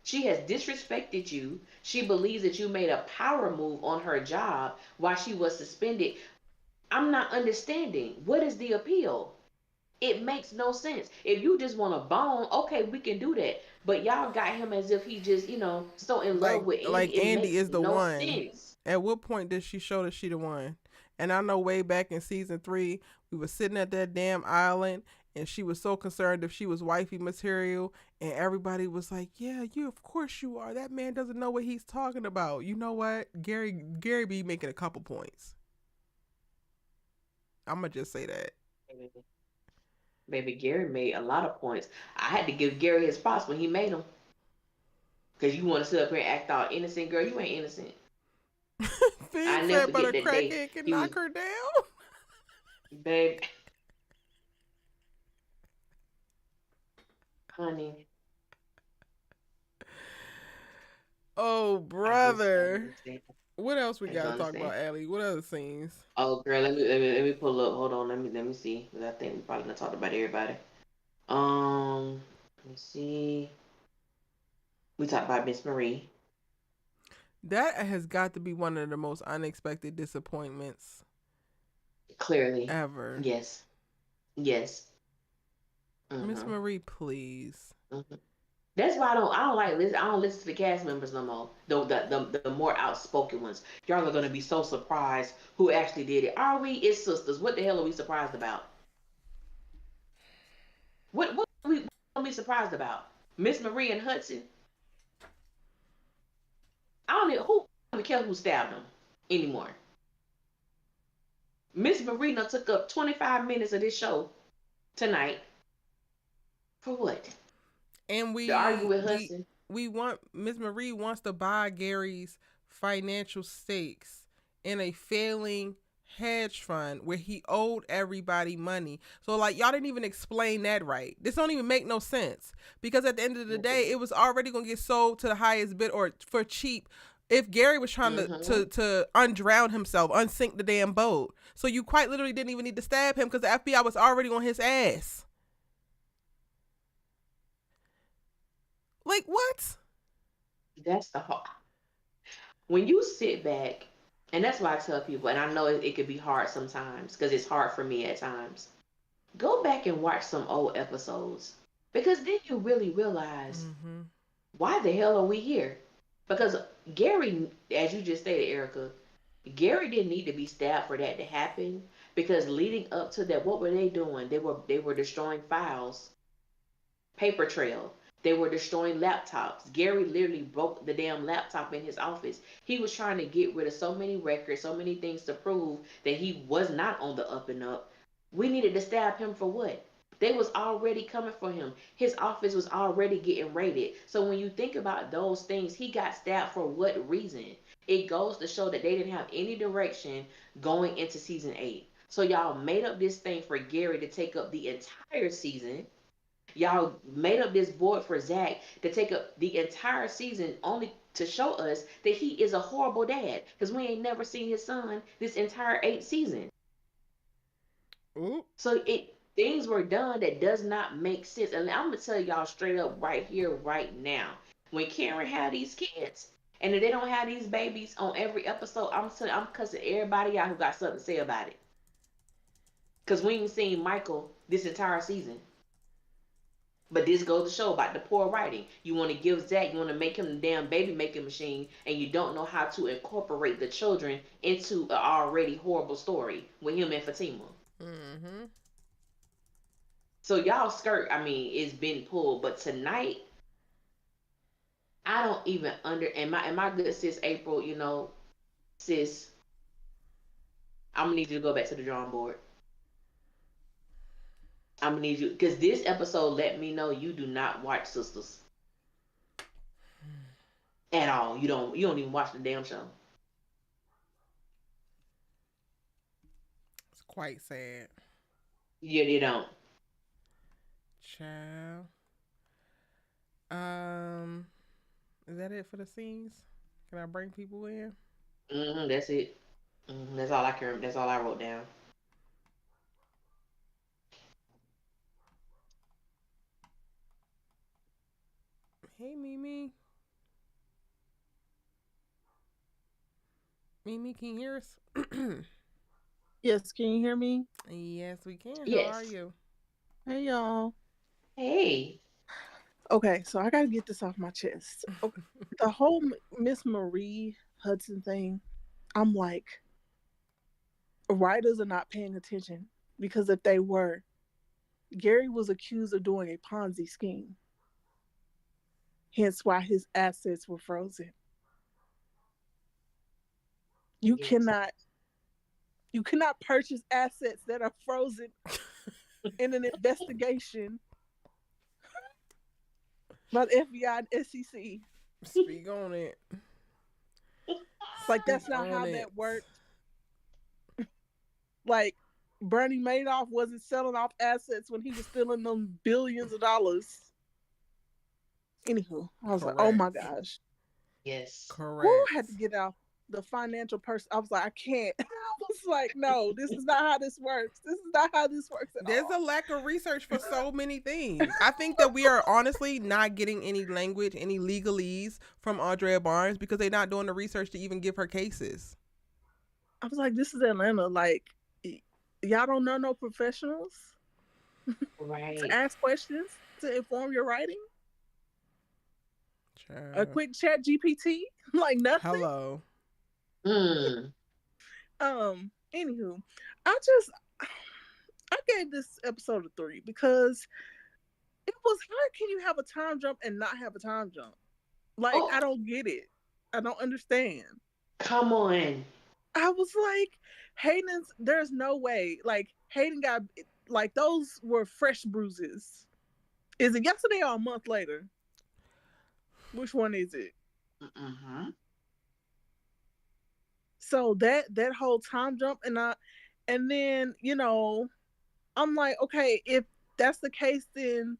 She has disrespected you. She believes that you made a power move on her job while she was suspended. I'm not understanding. What is the appeal? It makes no sense. If you just want a bone, okay, we can do that. But y'all got him as if he just, so in love with Like Andy. It Andy makes is the no one. sense. At what point did she show that she the one? And I know way back in season 3, we were sitting at that damn island, and she was so concerned if she was wifey material, and everybody was like, "Yeah, you, of course you are. That man doesn't know what he's talking about." You know what? Gary be making a couple points. I'm gonna just say that. Baby, baby, Gary made a lot of points. I had to give Gary his props when he made them. Because you want to sit up here and act all innocent, girl. You ain't innocent. Fig I never said, "But forget a that day. crackhead can He was, knock her down." babe, honey, Oh, I just don't brother. understand. What else we I just gotta don't talk about, understand. Allie? What other scenes? Oh, girl, let me pull up. Hold on, let me see. 'Cause I think we probably gonna talk about everybody. Let me see. We talked about Miss Marie. That has got to be one of the most unexpected disappointments Clearly, ever. yes, yes. Miss Mhm. Marie, please. Mhm. That's why I don't like listen. I don't listen to the cast members no more. The more outspoken ones. Y'all are gonna be so surprised who actually did it. Are we? It's sisters. What the hell are we surprised about? What are we surprised about? Miss Marie and Hudson. I don't even who I don't care who stabbed them anymore. Miss Marina took up 25 minutes of this show tonight for what? And To argue we with we Hudson. we want Miss Marie wants to buy Gary's financial stakes in a failing hedge fund where he owed everybody money. So like y'all didn't even explain that right. This don't even make no sense because at the end of the day it was already going to get sold to the highest bid or for cheap if Gary was trying to, Mm-hmm. to to undrown himself, unsink the damn boat. So you quite literally didn't even need to stab him because the FBI was already on his ass. Like what? That's the whole. When you sit back, and that's why I tell people, and I know it could be hard sometimes because it's hard for me at times. Go back and watch some old episodes because then you really realize Mm-hmm. why the hell are we here? Because Gary, as you just stated, Erica, Gary didn't need to be stabbed for that to happen. Because leading up to that, what were they doing? They were destroying files, paper trail. They were destroying laptops. Gary literally broke the damn laptop in his office. He was trying to get rid of so many records, so many things to prove that he was not on the up and up. We needed to stab him for what? They was already coming for him. His office was already getting raided. So when you think about those things, he got stabbed for what reason? It goes to show that they didn't have any direction going into season 8. So y'all made up this thing for Gary to take up the entire season. Y'all made up this board for Zach to take up the entire season only to show us that he is a horrible dad because we ain't never seen his son this entire 8 season. Ooh. So it things were done that does not make sense. And I'm gonna tell y'all straight up right here, right now. When Karen had these kids and if they don't have these babies on every episode, I'm cussing everybody out who got something to say about it. Cause we ain't seen Michael this entire season. But this goes to show about the poor writing. You want to give Zach, you want to make him the damn baby making machine, and you don't know how to incorporate the children into an already horrible story with him and Fatima. Mm-hmm. So y'all skirt, I mean, it's been pulled. But tonight, I don't even and my good sis April, sis, I'm gonna need you to go back to the drawing board. I'm gonna need you because this episode let me know you do not watch Sisters at all. You don't even watch the damn show. It's quite sad. Yeah, you don't. Child. Um, is that it for the scenes? Can I bring people in? That's it. That's all I can. That's all I wrote down. Hey, Mimi. Mimi, can you hear us? Yes, can you hear me? Yes, we can. How are Yes. you? Hey y'all. Hey. Okay, so I gotta get this off my chest. Okay. The whole Miss Marie Hudson thing, I'm like, writers are not paying attention because if they were, Gary was accused of doing a Ponzi scheme, hence why his assets were frozen. You Yes. cannot you cannot purchase assets that are frozen in an investigation by the FBI and SEC. Speak on it. Like that's Speak not on how it. that works. Like Bernie Madoff wasn't selling off assets when he was stealing them billions of dollars. Anywho, I was like, oh my Correct. gosh. Yes. Who had to Correct. get out the financial person? I was like, I can't. I was like, no, this is not how this works. This is not how this works at There's a all. lack of research for so many things. I think that we are honestly not getting any language, any legalese from Andrea Barnes because they're not doing the research to even give her cases. I was like, this is Atlanta. Like, y'all don't know no professionals to Right. ask questions to inform your writing. A Child. quick chat GPT, like nothing. Hello. Mm. Anywho, I just I gave this episode a 3 because it was how can you have a time jump and not have a time jump? Like Oh, I don't get it. I don't understand. come on. I was like, Hayden's. There's no way. Like Hayden got like those were fresh bruises. Is it yesterday or a month later? Which one is it? Mm-hmm. So that whole time jump and then I'm like, okay, if that's the case, then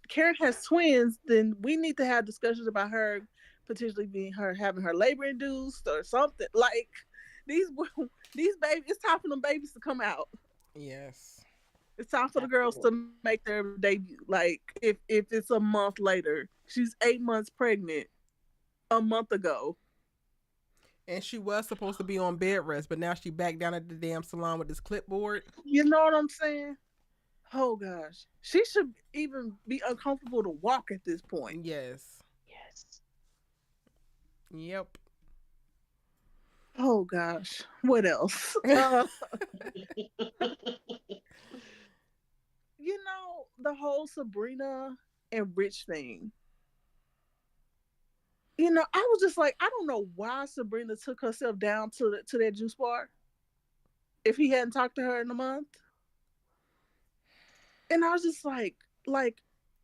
Karen has twins, then we need to have discussions about her potentially being her having her labor induced or something. Like these these babies, it's time for them babies to come out. Yes. It's time for the girls to Absolutely. make their debut. Like if it's a month later, she's 8 months pregnant a month ago. And she was supposed to be on bed rest, but now she back down at the damn salon with this clipboard. You know what I'm saying? Oh gosh, she should even be uncomfortable to walk at this point. Yes. Yes. Yep. Oh gosh, what else? The whole Sabrina and Rich thing. I was just like, I don't know why Sabrina took herself down to that juice bar if he hadn't talked to her in a month. And I was just like,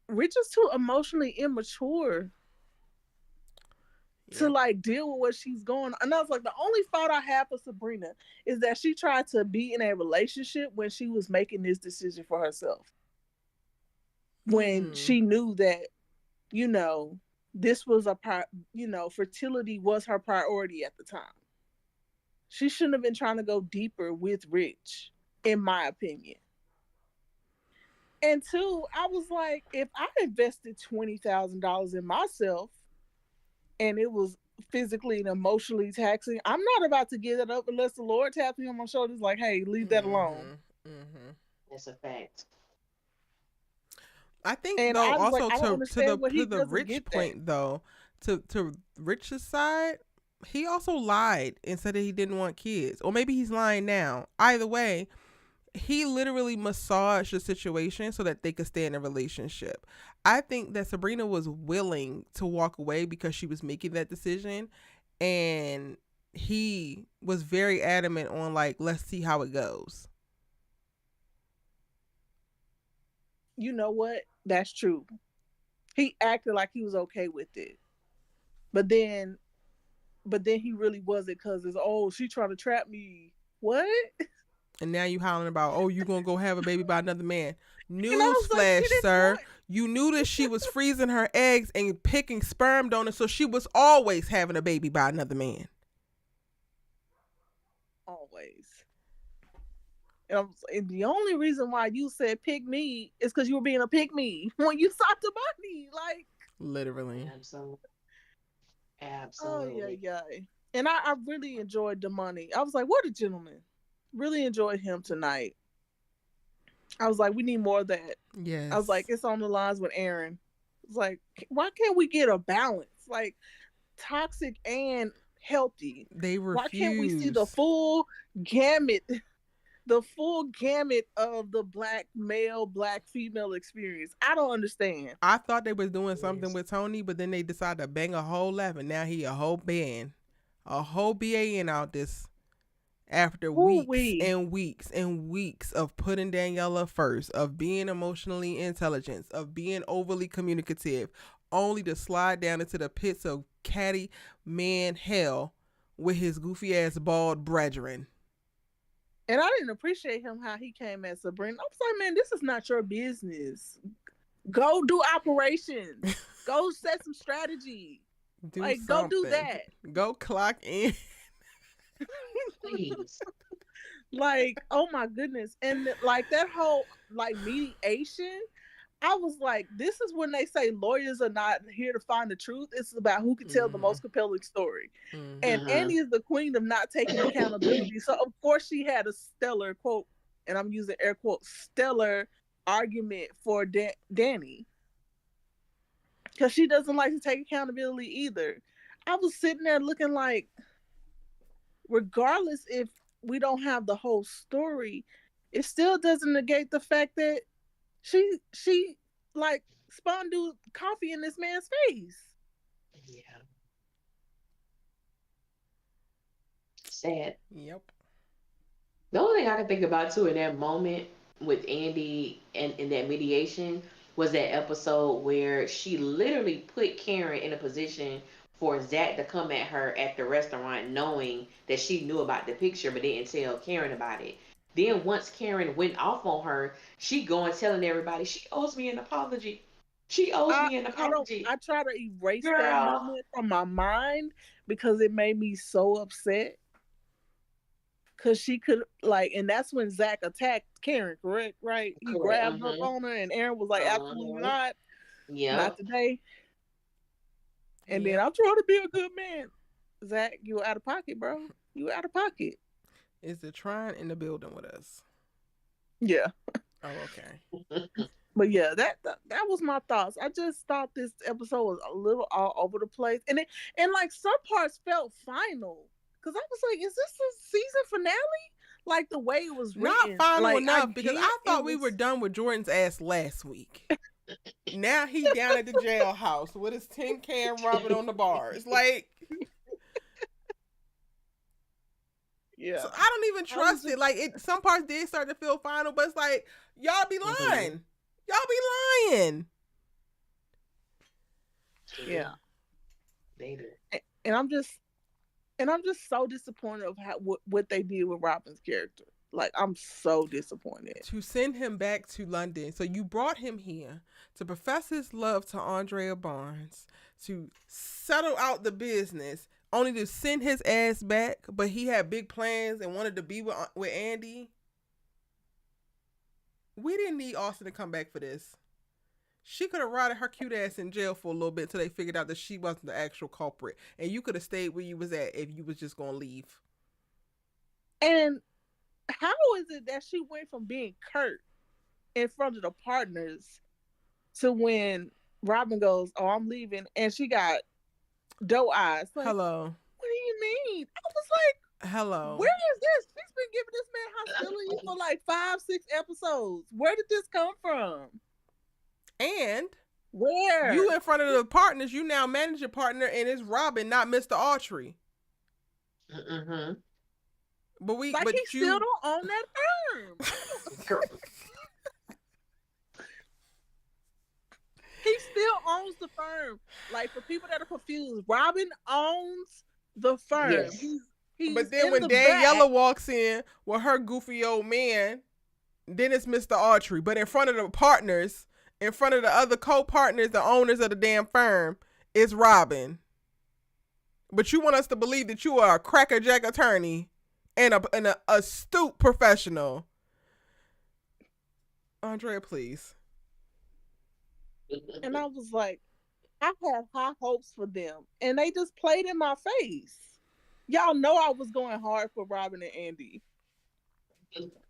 Rich is too emotionally immature to Yep. like deal with what she's going on. And I was like, the only fault I have for Sabrina is that she tried to be in a relationship when she was making this decision for herself. When Hmm. she knew that, you know, this was fertility was her priority at the time. She shouldn't have been trying to go deeper with Rich, in my opinion. And two, I was like, if I invested $20,000 in myself and it was physically and emotionally taxing, I'm not about to give that up unless the Lord taps me on my shoulders, like, hey, leave that alone. Mm-hmm. Mm-hmm. That's a fact. I think And though I was like, also I don't understand what to he the doesn't Rich get that. point though, to Rich's side, he also lied and said that he didn't want kids. Or maybe he's lying now. Either way, he literally massaged the situation so that they could stay in a relationship. I think that Sabrina was willing to walk away because she was making that decision, and he was very adamant on like, let's see how it goes. You know what? That's true. He acted like he was okay with it. But then he really wasn't because it's she trying to trap me. What? And now you hollering about, oh, you gonna go have a baby by another man. And I was like, she Newsflash, didn't sir. want You knew that she was freezing her eggs and picking sperm donors, so she was always having a baby by another man. always. And the only reason why you said pick me is because you were being a pick me when you saw the money. Like, Literally. Absolutely. oh yeah, Absolutely. yeah. And I really enjoyed the money. I was like, what a gentleman. Really enjoyed him tonight. I was like, we need more of that. I was like, Yes. it's on the lines with Aaron. It's like, why can't we get a balance? Like toxic and healthy. They Why can't we see the refuse. full gamut, the full gamut of the black male, black female experience? I don't understand. I thought they was doing something Yes. with Tony, but then they decided to bang a whole left, and now he a whole band, a whole BAN out this after Who weeks we? and weeks and weeks of putting Daniela first, of being emotionally intelligent, of being overly communicative, only to slide down into the pits of catty man hell with his goofy ass bald brethren. And I didn't appreciate him how he came at Sabrina. I was like, man, this is not your business. Go do operations. Go set some strategy. Do Like, go do something. that. Go clock in. Please. Like, oh my goodness. And like that whole like mediation, I was like, this is when they say lawyers are not here to find the truth. It's about who can tell the Mm-hmm. most compelling story. And Mm-hmm. Annie is the queen of not taking accountability. So of course she had a stellar quote, and I'm using air quotes, stellar argument for Danny. Because she doesn't like to take accountability either. I was sitting there looking like, regardless if we don't have the whole story, it still doesn't negate the fact that she like spun coffee in this man's face. Yeah. Sad. Yep. The only thing I can think about too in that moment with Andy and in that mediation was that episode where she literally put Karen in a position for Zach to come at her at the restaurant knowing that she knew about the picture but didn't tell Karen about it. Then once Karen went off on her, she going telling everybody she owes me an apology. She owes I me an I don't apology. I try to erase that Girl. moment from my mind because it made me so upset. Cause she could like, and that's when Zach attacked Karen, correct? Right? He Correct. grabbed up on her, and Aaron was like, "Absolutely Uh-huh. not Yep. today." And then Yep. I'm trying to be a good man. Zach, you were out of pocket, bro. You were out of pocket. Is the Trine in the building with us? Yeah, Oh, okay. but yeah, that was my thoughts. I just thought this episode was a little all over the place, and like some parts felt final. Cause I was like, is this a season finale? Like the way it was Not written. final Like I enough because get I it thought we was. were done with Jordan's ass last week. Now he down at the jailhouse with his tin can rubbing on the bars. Like, Yeah, so I don't even I was trust just it. Like, some parts did start to feel final, but it's like, y'all be Mhm. lying. Y'all be lying. yeah, They do. and I'm just so disappointed of how what they did with Robin's character. Like I'm so disappointed. To send him back to London. So you brought him here to profess his love to Andrea Barnes, to settle out the business, only to send his ass back, but he had big plans and wanted to be with Andy. We didn't need Austin to come back for this. She could have rotted her cute ass in jail for a little bit until they figured out that she wasn't the actual culprit. And you could have stayed where you was at if you was just going to leave. And how is it that she went from being curt in front of the partners to when Robin goes, "Oh, I'm leaving," and she got doe eyes? Like, Hello. what do you mean? I was like, Hello. where is this? She's been giving this man hostility for like 5, 6 episodes. Where did this come from? And Where? you in front of the partners, you now manage your partner, and it's Robin, not Mr. Autry. Mm-hmm. But he still don't own that firm. He still owns the firm. Like for people that are confused, Robin owns the firm. Yes. He's But then in when the Daniela back. walks in with her goofy old man, then it's Mr. Autry. But in front of the partners, in front of the other co-partners, the owners of the damn firm, it's Robin. But you want us to believe that you are a crackerjack attorney and a astute professional. Andrea, please. And I was like, I had high hopes for them, and they just played in my face. Y'all know I was going hard for Robin and Andy.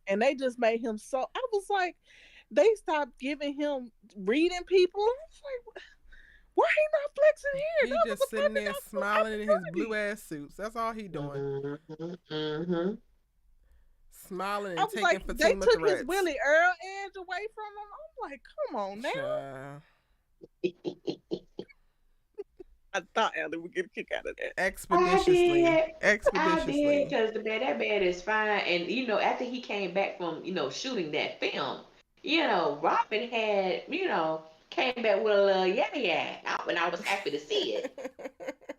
and they just made him so. I was like, they stopped giving him reading people. I was like, why he not flexing here? He That was just a sitting perfect there smiling in his blue opportunity. ass suits. That's all he doing. Mm-hmm. Mm-hmm. Smiling I and was taking like, they Fatima took his threats. Willie Earl edge away from him. I'm like, come on now. Child. I thought Ellie would get a kick out of that. I Expeditiously. did. I did Expeditiously. because the man, that man is fine. And after he came back from shooting that film, Robin had came back with a little yeah, and I was happy to see it.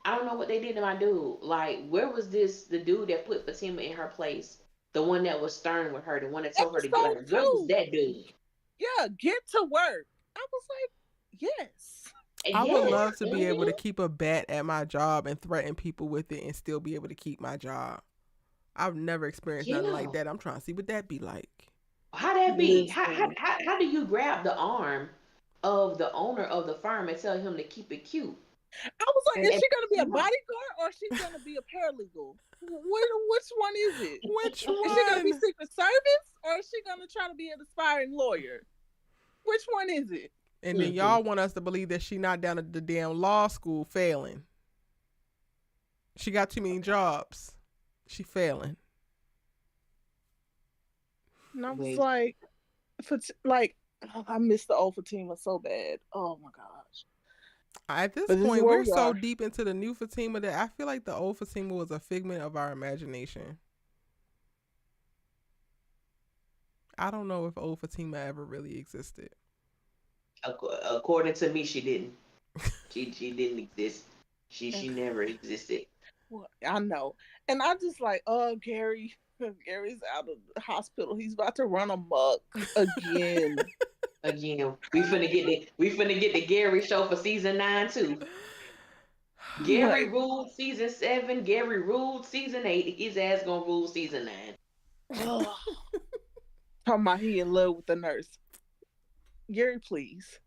I don't know what they did to my dude. Like, where was the dude that put Fatima in her place? The one that was stern with her, the one that told her to get Episode like, where was 2. that dude? Yeah, get to work. I was like, yes. And I would yes, love to be able to keep a bat at my job and threaten people with it and still be able to keep my job. I've never experienced nothing like yeah. that. I'm trying to see what that be like. How that be? Listen. How do you grab the arm of the owner of the firm and tell him to keep it cute? I was like, is And she gonna be a yeah. bodyguard or is she gonna be a paralegal? Which one is it? Which Is she gonna be one? Secret Service or is she gonna try to be an aspiring lawyer? Which one is it? And then y'all want us to believe that she not down at the damn law school failing. She got too many jobs. She failing. And I was Wait. like, I miss the old Fatima so bad. Oh my gosh. At this But this is point, where we're we so are. deep into the new Fatima that I feel like the old Fatima was a figment of our imagination. I don't know if old Fatima ever really existed. According to me, she didn't. She didn't exist. She never existed. Well, I know. And I just like, oh, Gary. Gary's out of the hospital. He's about to run amok again. Again, we finna get the Gary show for season 9 too. Gary Like, ruled season 7. Gary ruled season 8. His ass gonna rule season 9. ugh. Talking about he in love with the nurse. Gary, please.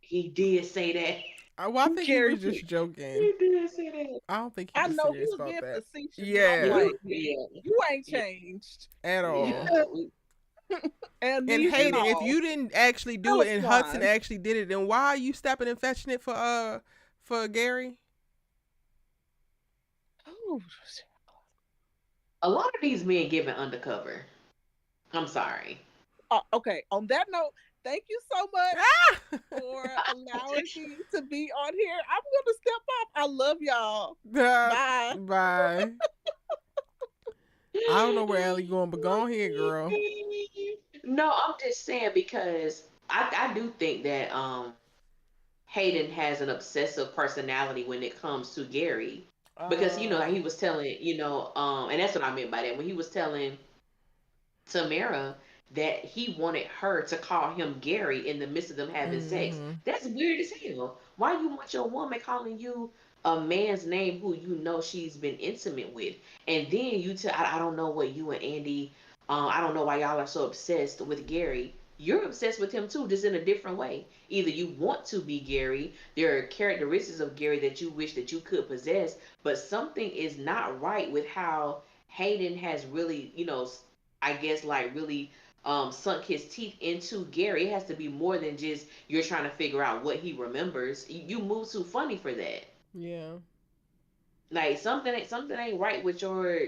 He did say that. Well, I think he Gary, was please. just joking. He did say that. I don't think he I was know he serious was about being that. facetious, but I'm He Yeah, was, like, yeah, you ain't yeah, changed. at all. yeah. And Amnesia and Hayden, if all. you didn't actually That do it was and Hudson fine. actually did it, then why are you stepping and fetching it for Gary? Oh, A lot of these men giving undercover. I'm sorry. okay. On that note, thank you so much Ah! for allowing me to be on here. I'm gonna step off. I love y'all. Bye. Bye. I don't know where Ellie going, but go on here, girl. No, I'm just saying because I do think that Hayden has an obsessive personality when it comes to Gary. Because like he was telling, and that's what I meant by that. When he was telling Tamara that he wanted her to call him Gary in the midst of them having sex. Mm-hmm. That's weird as hell. Why you want your woman calling you a man's name who you know she's been intimate with? And then you tell, I don't know what you and Andy, I don't know why y'all are so obsessed with Gary. You're obsessed with him too, just in a different way. Either you want to be Gary, there are characteristics of Gary that you wish that you could possess, but something is not right with how Hayden has really, I guess like really sunk his teeth into Gary. It has to be more than just you're trying to figure out what he remembers. You move too funny for that. Yeah. Like something ain't right with your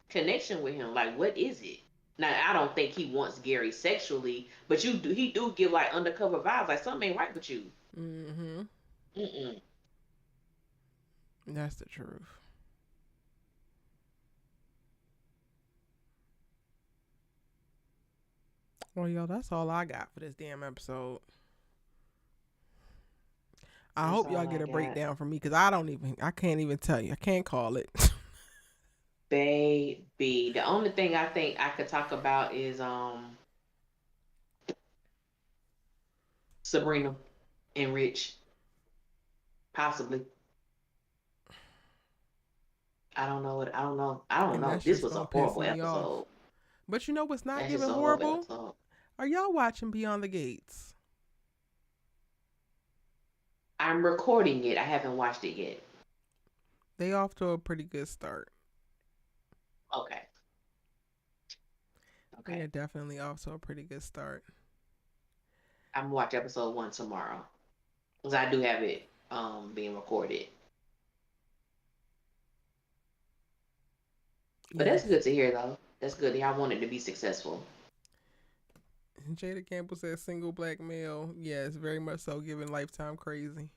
connection with him. Like what is it? Now I don't think he wants Gary sexually, but he do give like undercover vibes. Like something ain't right with you. Mm-hmm. Mm-mm. That's the truth. Well, yo, that's all I got for this damn episode. I That's hope all y'all I get a got. breakdown from me because I can't even tell you. I can't call it. Baby, the only thing I think I could talk about is Sabrina and Rich, possibly. I don't know what I don't know. I don't And know. that's This just was a gonna piss horrible me off. episode. But you know what's not That's just giving a horrible horrible? episode. Are y'all watching Beyond the Gates? I'm recording it. I haven't watched it yet. They off to a pretty good start. Okay. They're Okay. definitely off to a pretty good start. I'm gonna watch episode 1 tomorrow. Because I do have it being recorded. But that's Yes. good to hear though. That's good. I want it to be successful. Jada Campbell says single black male. Yes, very much so. Giving Lifetime crazy.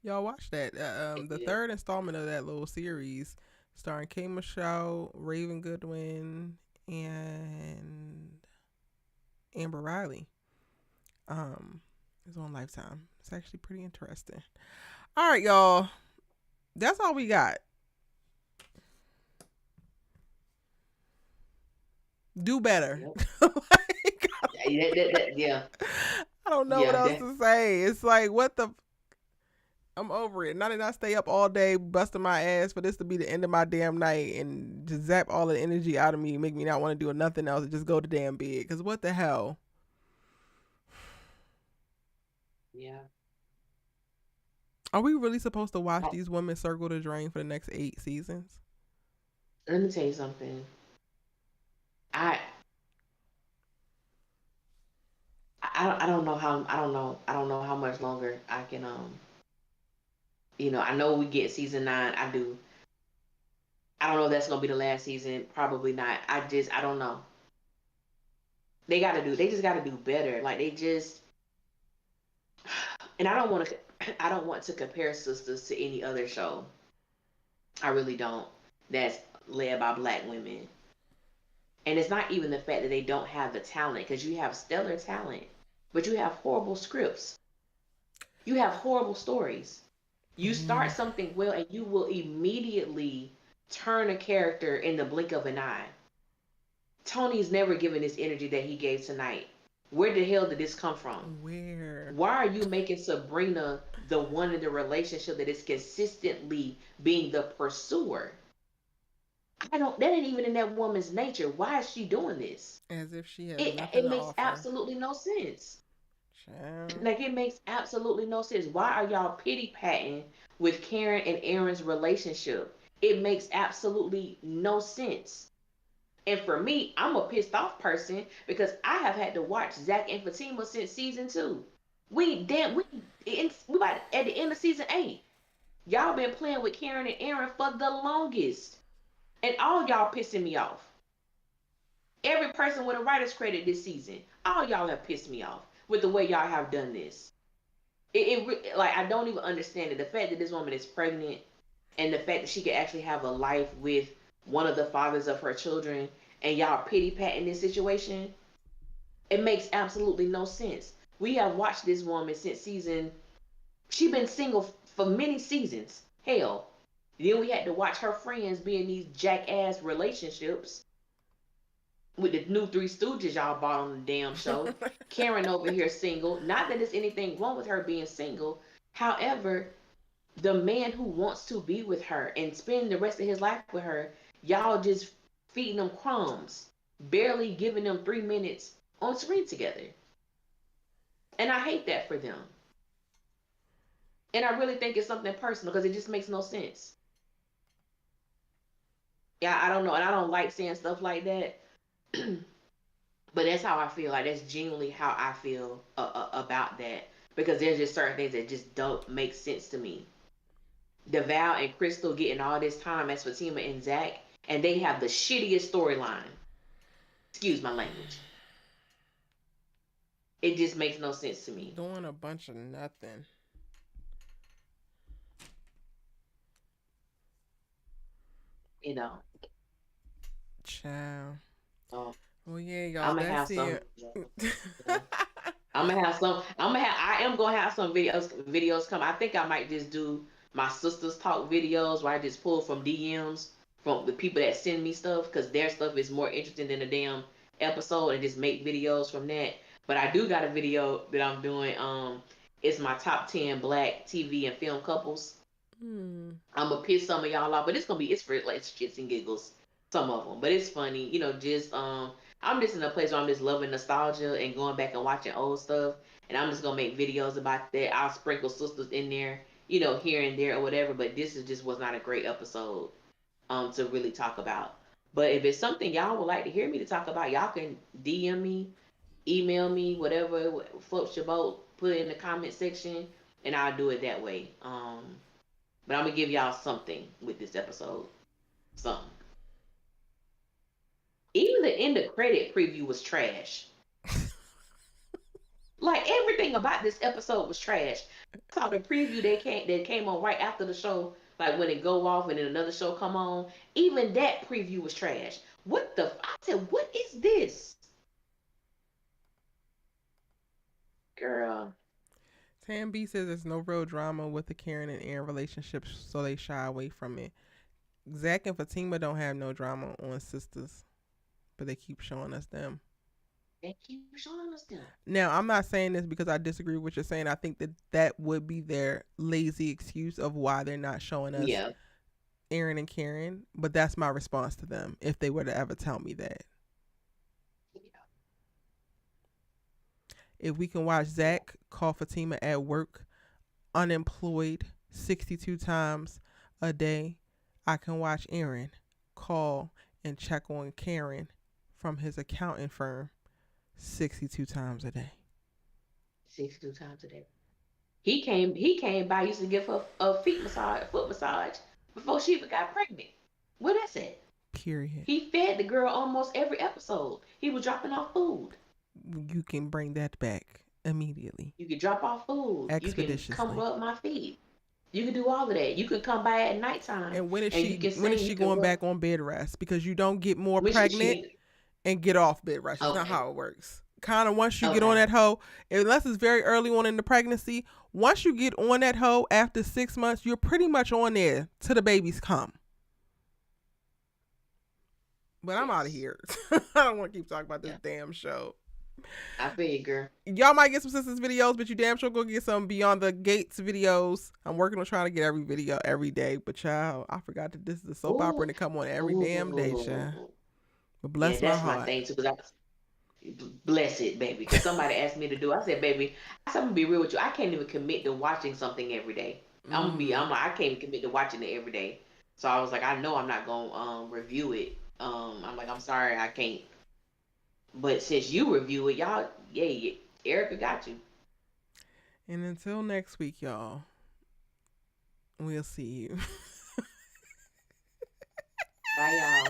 Y'all watch that. The Yeah. third installment of that little series, starring K. Michelle, Raven Goodwin, and Amber Riley. Is on Lifetime. It's actually pretty interesting. All right, y'all. That's all we got. Do better. Yep. Like, Yeah. I don't know what Yeah. else to say. It's like, what the I'm over it. Not that I stay up all day busting my ass for this to be the end of my damn night and just zap all the energy out of me, make me not want to do nothing else and just go to damn bed. Cause what the hell? Yeah. Are we really supposed to watch these women circle the drain for the next 8 seasons? Let me tell you something. I I don't know how I don't know how much longer I can I know we get season 9. I don't know if that's gonna be the last season. Probably not. I don't know. They just gotta do better. Like they just and I don't want to compare Sisters to any other show. I really don't. That's led by black women. And it's not even the fact that they don't have the talent, because you have stellar talent, but you have horrible scripts. You have horrible stories. You Mm-hmm. start something well and you will immediately turn a character in the blink of an eye. Tony's never given this energy that he gave tonight. Where the hell did this come from? Where? Why are you making Sabrina the one in the relationship that is consistently being the pursuer? I don't, that ain't even in that woman's nature. Why is she doing this? As if she has It nothing to makes offer. absolutely no sense. Child. Like it makes absolutely no sense. Why are y'all pity patting with Karen and Aaron's relationship? It makes absolutely no sense. And for me, I'm a pissed off person because I have had to watch Zach and Fatima since season 2. We about at the end of season 8. Y'all been playing with Karen and Aaron for the longest, and all y'all pissing me off. Every person with a writer's credit this season, all y'all have pissed me off with the way y'all have done this. Like I don't even understand it. The fact that this woman is pregnant and the fact that she could actually have a life with one of the fathers of her children, and y'all pity patting this situation, it makes absolutely no sense. We have watched this woman since season. She been single for many seasons. Hell, then we had to watch her friends be in these jackass relationships with the new Three Stooges y'all bought on the damn show. Karen over here single. Not that there's anything wrong with her being single. However, the man who wants to be with her and spend the rest of his life with her, y'all just feeding them crumbs, barely giving them 3 minutes on screen together. And I hate that for them. And I really think it's something personal because it just makes no sense. Yeah, I don't know. And I don't like saying stuff like that. But that's how I feel. Like that's genuinely how I feel about that. Because there's just certain things that just don't make sense to me. DeVal and Crystal getting all this time as Fatima and Zach, and they have the shittiest storyline. Excuse my language. It just makes no sense to me. Doing a bunch of nothing. You know. Child. So Well, yeah, y'all. I'm gonna That's have some. it. Yeah. I'm gonna have some. I am gonna have some videos come. I think I might just do my sisters talk videos where I just pull from DMs from the people that send me stuff because their stuff is more interesting than the damn episode, and just make videos from that. But I do got a video that I'm doing. It's my top 10 black TV and film couples. Hmm. I'm gonna piss some of y'all off, but it's for like shits and giggles. Some of them, but it's funny, Just I'm just in a place where I'm just loving nostalgia and going back and watching old stuff, and I'm just gonna make videos about that. I'll sprinkle sisters in there, here and there or whatever. But this is just was not a great episode, to really talk about. But if it's something y'all would like to hear me to talk about, y'all can DM me, email me, whatever floats your boat. Put it in the comment section, and I'll do it that way. But I'm gonna give y'all something with this episode. Something. Even the end of credit preview was trash. Like everything about this episode was trash. I saw the preview that came on right after the show, like when it go off and then another show come on. Even that preview was trash. What the? I said, what is this, girl? Tam B says there's no real drama with the Karen and Aaron relationship, so they shy away from it. Zach and Fatima don't have no drama on Sisters, but they keep showing us them. They keep showing us them. Now, I'm not saying this because I disagree with what you're saying. I think that that would be their lazy excuse of why they're not showing us Aaron and Karen, but that's my response to them if they were to ever tell me that. Yeah. If we can watch Zach call Fatima at work, unemployed, 62 times a day, I can watch Aaron call and check on Karen from his accounting firm 62 times a day. 62 times a day. He came by, used to give her a foot massage before she even got pregnant. What is it? Period. He fed the girl almost every episode. He was dropping off food. You can bring that back immediately. You can drop off food. You can come rub my feet. You can do all of that. You can come by at nighttime. And when is she going back on bed rest? Because you don't get more pregnant and get off bed rest. That's not how it works. Kind of once you get on that hoe, unless it's very early on in the pregnancy, once you get on that hoe after 6 months, you're pretty much on there till the babies come. But I'm out of here. I don't want to keep talking about this damn show. I figure. Y'all might get some Sisters videos, but you damn sure go get some Beyond the Gates videos. I'm working on trying to get every video every day, but child, I forgot that this is a soap opera and it come on every damn day, child. But bless my heart. That's my thing too, because bless it, baby. Because somebody asked me to do. I said, baby, I'm gonna be real with you. I can't even commit to watching something every day. I'm like, I can't even commit to watching it every day. So I was like, I know I'm not gonna review it. I'm like, I'm sorry, I can't. But since you review it, y'all, yeah, Erica got you. And until next week, y'all, we'll see you. Bye, y'all.